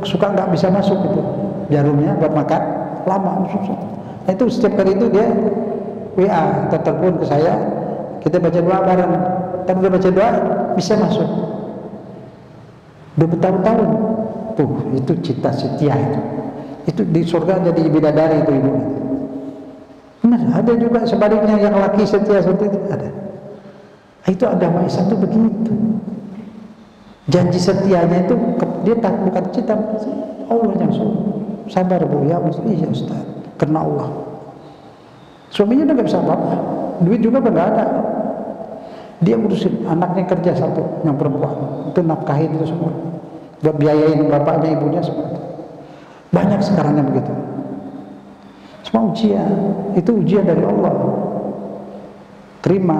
suka nggak bisa masuk itu jarumnya buat makan, lama susah. Nah, itu setiap kali itu dia WA atau telepon ke saya, kita baca doa bareng. Tapi udah baca doa bisa masuk. Udah bertahun-tahun. Tuh, itu cita setia itu. Itu di surga jadi bidadari itu ibu. Benar, ada juga sebaliknya yang laki setia seperti itu ada. Itu agama Islam itu begitu. Janji setianya itu dia tak bukan cita Allah yang suruh. Sabar bu, ya Ustaz, iya Ustaz, karena Allah. Suaminya udah gak bisa apa-apa, duit juga udah gak ada. Dia ngurusin anaknya kerja satu yang perempuan, itu nafkahin itu semua, buat biayain bapaknya ibunya semua. Banyak sekarang yang begitu. Semua ujian, itu ujian dari Allah. Terima,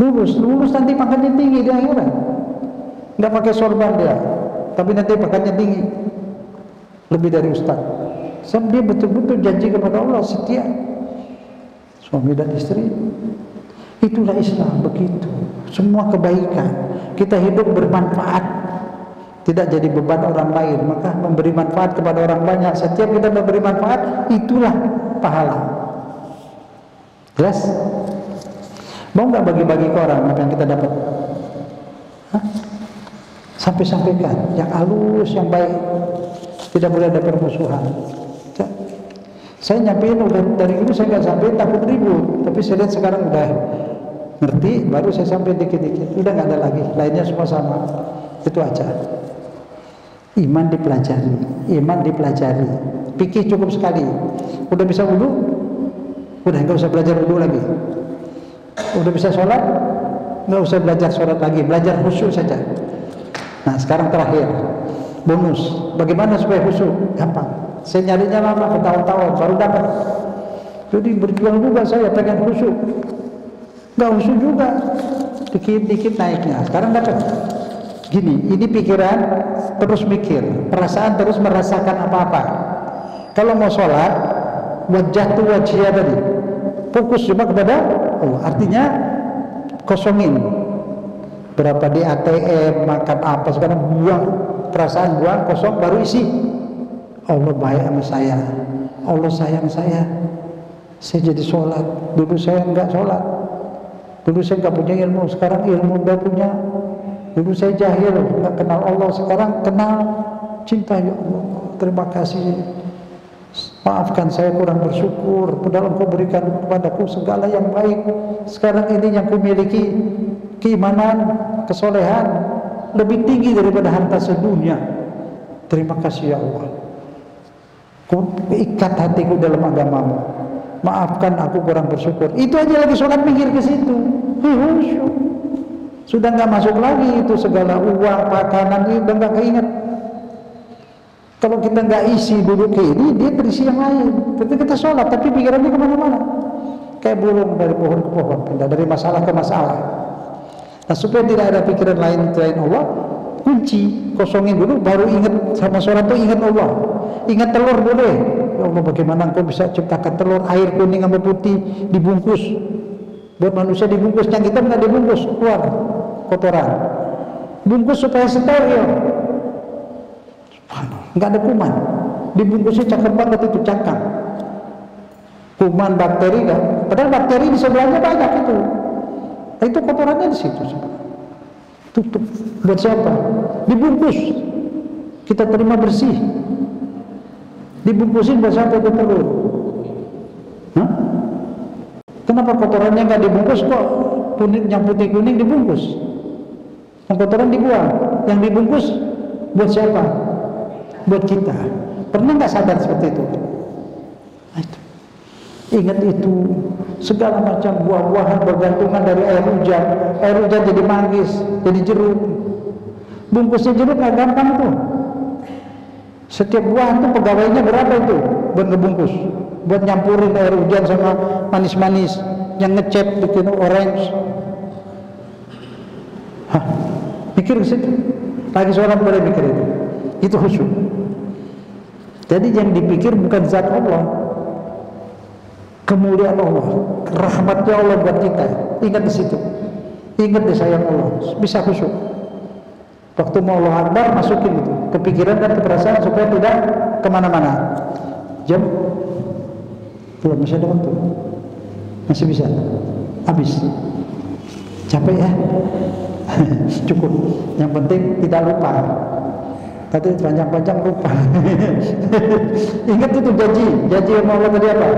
lulus nanti pangkatnya tinggi di akhirat. Nggak pakai sorban dia, tapi nanti pangkatnya tinggi, lebih dari ustaz. Sebab dia betul-betul janji kepada Allah setia. Suami dan istri, itulah Islam begitu. Semua kebaikan, kita hidup bermanfaat, tidak jadi beban orang lain, maka memberi manfaat kepada orang banyak. Setiap kita memberi manfaat, itulah pahala. Jelas? Mau nggak bagi-bagi ke orang apa yang kita dapat? Hah? Sampai-sampaikan yang halus, yang baik, tidak boleh ada permusuhan. Saya nyampein udah dari dulu saya nggak sampai takut ribut, tapi saya lihat sekarang udah ngerti, baru saya sampai dikit-dikit, udah nggak ada lagi, lainnya semua sama. Itu aja. Iman dipelajari, fikih cukup sekali. Udah bisa wudu, udah nggak usah belajar wudu lagi. Udah bisa sholat, nggak usah belajar sholat lagi, belajar khusyuk saja. Nah sekarang terakhir, bonus. Bagaimana supaya khusyuk? Gampang. Saya nyarinya lama, bertahun-tahun baru dapat. Jadi berjuang juga saya pengen khusyuk. Nggak khusyuk juga, dikit-dikit naiknya. Sekarang dapat. Gini, ini pikiran terus mikir, perasaan terus merasakan apa-apa. Kalau mau sholat, wajah tu wajhiyah tadi, fokus cuma kepada Allah. Artinya kosongin. Berapa di ATM, makan apa, sekarang buang, perasaan buang, kosong, baru isi. Allah baik sama saya, Allah sayang saya jadi sholat. Dulu saya enggak sholat, dulu saya enggak punya ilmu, sekarang ilmu udah punya. Dulu saya jahil, enggak kenal Allah, sekarang kenal, cinta ya Allah, terima kasih. Maafkan saya kurang bersyukur, padahal Engkau berikan kepadaku segala yang baik. Sekarang ini yang kumiliki, keimanan, kesolehan lebih tinggi daripada harta sedunia. Terima kasih ya Allah. Kau ikat hatiku dalam agamamu. Maafkan aku kurang bersyukur. Itu aja lagi sholat mikir ke situ. Sudah nggak masuk lagi itu segala uang, makanan itu udah nggak keinget. Kalau kita nggak isi duduk ke ini, dia terisi yang lain. Ketika kita sholat, tapi pikirannya kemana-mana. Kayak burung dari pohon ke pohon, pindah dari masalah ke masalah. Nah, supaya tidak ada pikiran lain selain Allah, kunci, kosongin dulu, baru ingat sama sholat tuh ingat Allah. Ingat telur boleh. Ya Allah, bagaimana engkau bisa ciptakan telur air kuning sama putih dibungkus. Buat manusia dibungkus, yang kita nggak dibungkus, keluar kotoran. Bungkus supaya steril. Nggak ada kuman, dibungkusnya cakep banget itu, cangkang. Kuman, bakteri kan, padahal bakteri di sebelahnya banyak itu. Nah, itu kotorannya di situ. Tutup. Buat siapa? Dibungkus. Kita terima bersih. Dibungkusin buat siapa itu telur? Hah? Kenapa kotorannya nggak dibungkus kok? Kuning, yang putih kuning dibungkus. Yang kotoran dibuang. Yang dibungkus buat siapa? Buat kita. Pernah nggak sadar seperti itu? Nah, itu. Ingat itu. Segala macam buah-buahan bergantungan dari air hujan. Air hujan jadi manggis, jadi jeruk. Bungkusnya jeruk nggak gampang tuh. Setiap buah itu pegawainya berapa itu buat ngebungkus? Buat nyampurin air hujan sama manis-manis yang ngecep bikin orange. Hah? Mikir ke situ. Lagi seorang boleh mikir itu. Itu khusyuk. Jadi yang dipikir bukan zat Allah, kemuliaan Allah, rahmatnya Allah buat kita. Ingat di situ, ingat di sayang Allah, bisa khusyuk. Waktu mau Allah Akbar, masukin itu kepikiran dan keperasaan supaya tidak kemana-mana. Jam belum, masih ada waktu, masih bisa. Habis, capek ya. Cukup. Yang penting tidak lupa. Tadi panjang-panjang lupa. Ingat itu janji sama Allah tadi apa?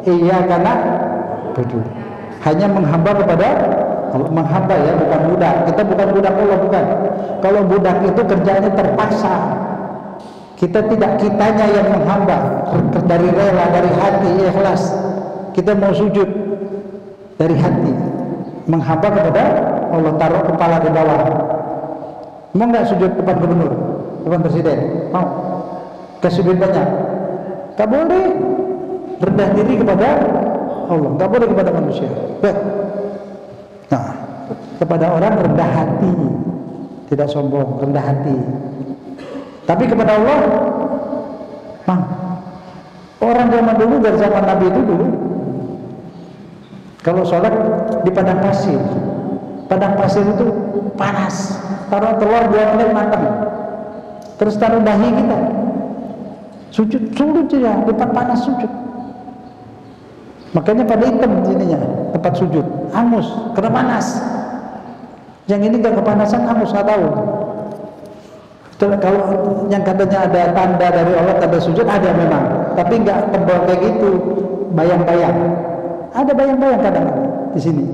Iya, karena betul. Hanya menghamba kepada Allah, menghamba ya, bukan budak. Kita bukan budak Allah, bukan. Kalau budak itu kerjanya terpaksa. Kita tidak, kitanya yang menghamba dari rela, dari hati, ikhlas. Kita mau sujud dari hati, menghamba kepada Allah, taruh kepala di bawah. Mau nggak sujud depan gubernur, depan presiden? Mau? Kasih duit banyak? Tak boleh. Rendah diri kepada Allah, tak boleh kepada manusia. Nah, kepada orang rendah hati, tidak sombong, rendah hati. Tapi kepada Allah, orang zaman dulu, dari zaman Nabi itu dulu, kalau sholat di padang pasir. Padang pasir itu panas, taruh telur 2 menit matang, terus taruh dahi kita, sujud ya, tempat panas sujud. Makanya pada hitam sininya tempat sujud, angus karena panas. Yang ini gak kepanasan, angus, nggak tahu. Kalau yang katanya ada tanda dari Allah, tanda sujud, ada memang, tapi nggak tebal kayak gitu, bayang-bayang. Ada bayang-bayang kadang-kadang di sini.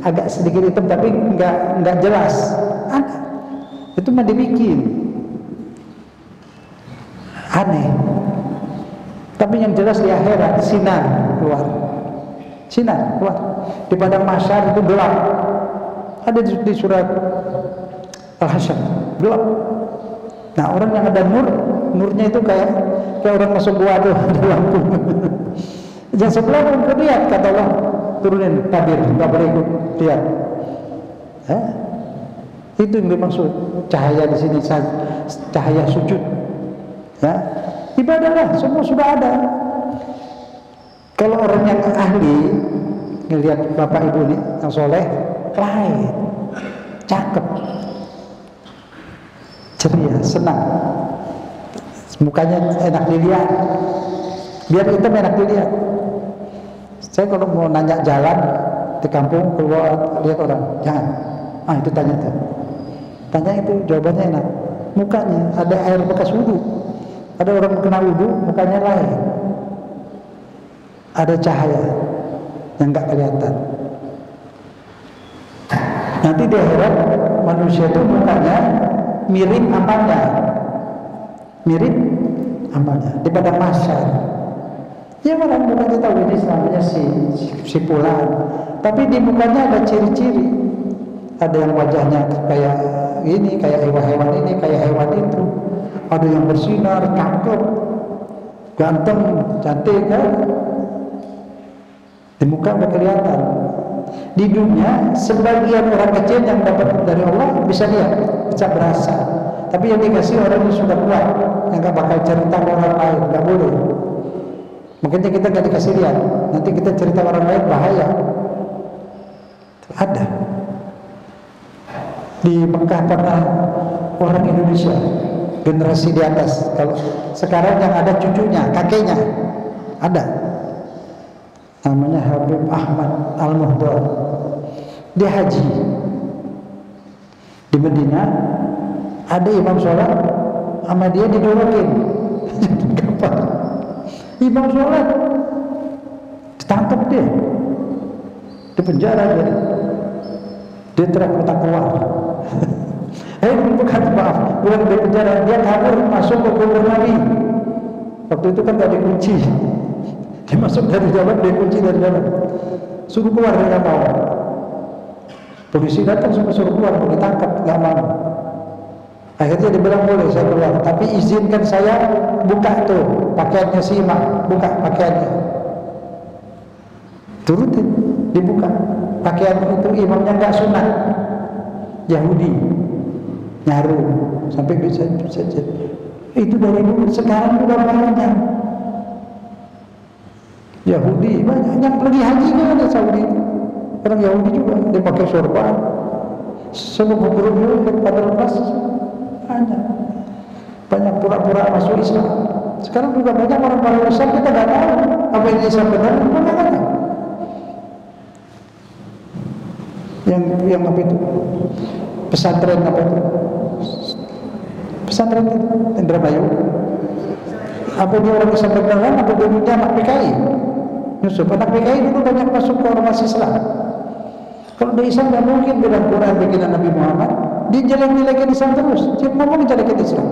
Agak sedikit hitam tapi nggak jelas. Ada. Itu mah dibikin. Aneh. Tapi yang jelas di akhirat sinar keluar. Sinar keluar. Di padang mahsyar itu gelap. Ada di surat Al-Hasyr, gelap. Nah, orang yang ada nurnya itu kayak orang masuk gua tuh, ada lampu. Jangan sebelah pun lihat, kata Allah, turunin tabir, nggak boleh ikut lihat. Itu yang dimaksud cahaya di sini, cahaya sujud. Ya, ibadahlah, semua sudah ada. Kalau orang yang ahli ngelihat bapak ibu ini yang soleh, lain, cakep, ceria, senang, mukanya enak dilihat, biar hitam enak dilihat. Saya kalau mau nanya jalan di kampung, keluar lihat orang, jangan, itu tanya tuh, tanya itu jawabannya enak. Mukanya ada air bekas wudhu, ada orang kena wudhu, mukanya lain, ada cahaya yang nggak kelihatan. Nanti di akhirat manusia itu mukanya mirip amalnya, mirip amalnya di padang mahsyar. Ya, orang mukanya tahu ini namanya si fulan, tapi di mukanya ada ciri-ciri. Ada yang wajahnya kayak ini, kayak hewan-hewan ini, kayak hewan itu. ada yang bersinar, cakep, ganteng, cantik kan? Di muka udah kelihatan. Di dunia sebagian orang kecil yang dapat dari Allah bisa lihat, bisa berasa. Tapi yang dikasih orang yang sudah kuat, yang gak bakal cerita ke orang lain, gak boleh. Makanya kita gak dikasih lihat. Nanti kita cerita orang lain bahaya. Ada. Di Mekah pernah orang Indonesia, generasi di atas. Kalau sekarang yang ada cucunya, kakeknya, ada. Namanya Habib Ahmad Al-Muhdar. Dia haji di Medina. Ada imam sholat sama dia didorokin. Imam sholat ditangkap dia, di penjara dia teriak minta keluar. Bukan maaf, bukan di penjara, dia kabur masuk ke kubur Nabi. Waktu itu kan gak dikunci, dia masuk dari dalam, dia kunci dari dalam, suruh keluar dia gak mau. Polisi datang suruh keluar, mau ditangkap, gak mau. Akhirnya dia bilang boleh saya keluar, tapi izinkan saya buka tuh pakaiannya si imam, buka pakaiannya. Turutin, dibuka. Pakaian itu imamnya nggak sunat, Yahudi, nyaru sampai bisa. Itu dari dulu, sekarang juga banyak Yahudi, banyak yang pergi haji kan ada Saudi, orang Yahudi juga dia pakai sorban, semua gubernur pada lepas. Banyak pura-pura masuk Islam. Sekarang juga banyak orang Islam kita nggak tahu apa yang Islam benar, mana ada. Yang apa itu? Pesantren apa itu? Pesantren itu Indramayu. Apa dia orang Islam beneran? Apa dia anak PKI? Yusuf, anak PKI dulu banyak masuk ke ormas Islam. Kalau dia Islam nggak mungkin bilang Quran bikinan Nabi Muhammad. Dia jelek-jelekin Islam terus. Dia ngomong jelekin Islam.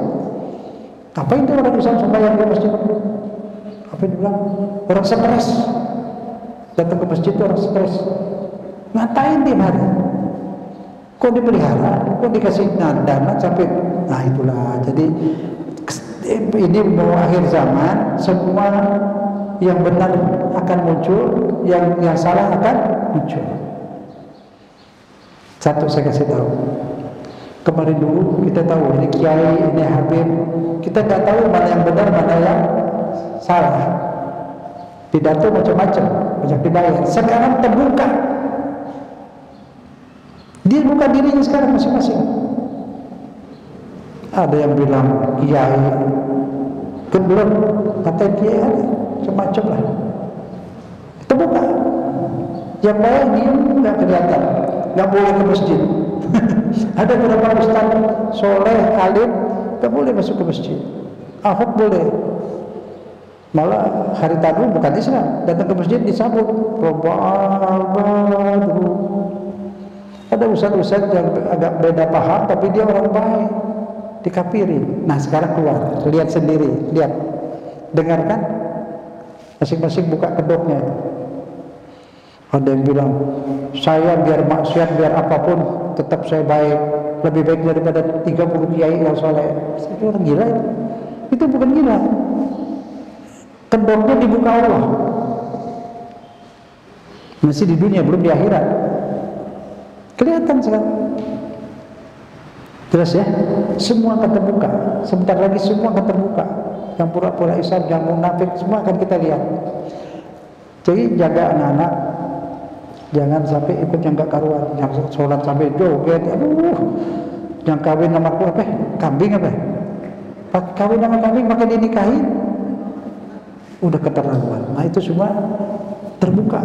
Apa itu orang Islam sembahyang di masjid? Apa itu bilang? Orang stres. Datang ke masjid itu orang stres. Ngatain dia hari? Kok dipelihara? Kok dikasih dana sampai? Nah itulah. Jadi ini mau akhir zaman, semua yang benar akan muncul, yang salah akan muncul. Satu saya kasih tahu. Kemarin dulu kita tahu ini kiai, ini habib, kita nggak tahu mana yang benar, mana yang salah. Pidato macam-macam, banyak dibayar. Sekarang terbuka, dia buka dirinya sekarang masing-masing. Ada yang bilang kiai, belum kata kiai ada, macam-macam lah. Terbuka. Yang baik dia nggak kelihatan, nggak boleh ke masjid. Ada beberapa ustaz soleh, alim, tak boleh masuk ke masjid. Ahok boleh. Malah hari Tanu bukan Islam, datang ke masjid disambut. Ada ustaz-ustaz yang agak beda paham, tapi dia orang baik, dikafirin. Nah sekarang keluar, lihat sendiri, lihat, dengarkan, masing-masing buka kedoknya. Ada yang bilang, saya biar maksiat, biar apapun, tetap saya baik, lebih baik daripada 30 kiai yang soleh. Itu orang gila itu. Itu bukan gila. Kedoknya dibuka Allah. Masih di dunia, belum di akhirat. Kelihatan sekarang. Jelas ya? Semua akan terbuka. Sebentar lagi semua akan terbuka. Yang pura-pura Islam, yang munafik, semua akan kita lihat. Jadi jaga anak-anak. Jangan sampai ikut yang gak karuan, yang sholat sampai joget, aduh, yang kawin nama aku apa? Kambing apa? Kawin nama kambing pakai dinikahi, udah keterlaluan. Nah itu semua terbuka.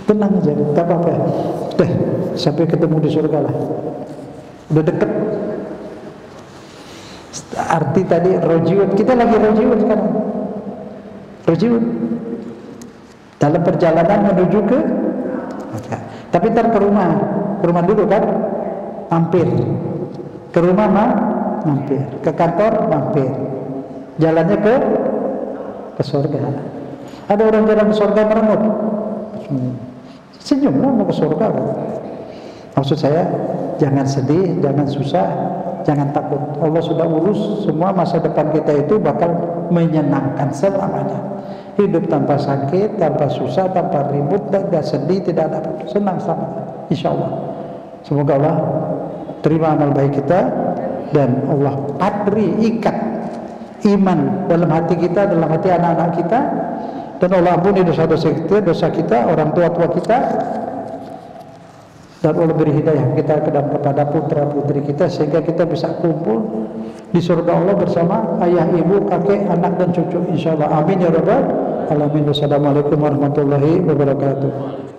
Tenang aja, tak apa-apa. Deh, sampai ketemu di surga lah. Udah deket. Arti tadi rojiun, kita lagi rojiun sekarang. Rojiun. Dalam perjalanan menuju ke tapi ntar ke rumah dulu kan, mampir ke rumah mampir ke kantor, mampir jalannya ke surga. Ada orang jalan ke surga merengut, senyum lah mau ke surga. Maksud saya jangan sedih, jangan susah, jangan takut. Allah sudah urus semua, masa depan kita itu bakal menyenangkan selamanya. Hidup tanpa sakit, tanpa susah, tanpa ribut, tidak sedih, tidak ada apa-apa. Senang selamanya, insya Allah. Semoga Allah terima amal baik kita, dan Allah ikat iman dalam hati kita, dalam hati anak-anak kita, dan Allah ampuni dosa kita, orang tua kita, dan Allah beri hidayah kita kepada putra putri kita, sehingga kita bisa kumpul di surga Allah bersama ayah, ibu, kakek, anak, dan cucu, insyaallah. Amin ya rabbal alamin. Wassalamualaikum warahmatullahi wabarakatuh.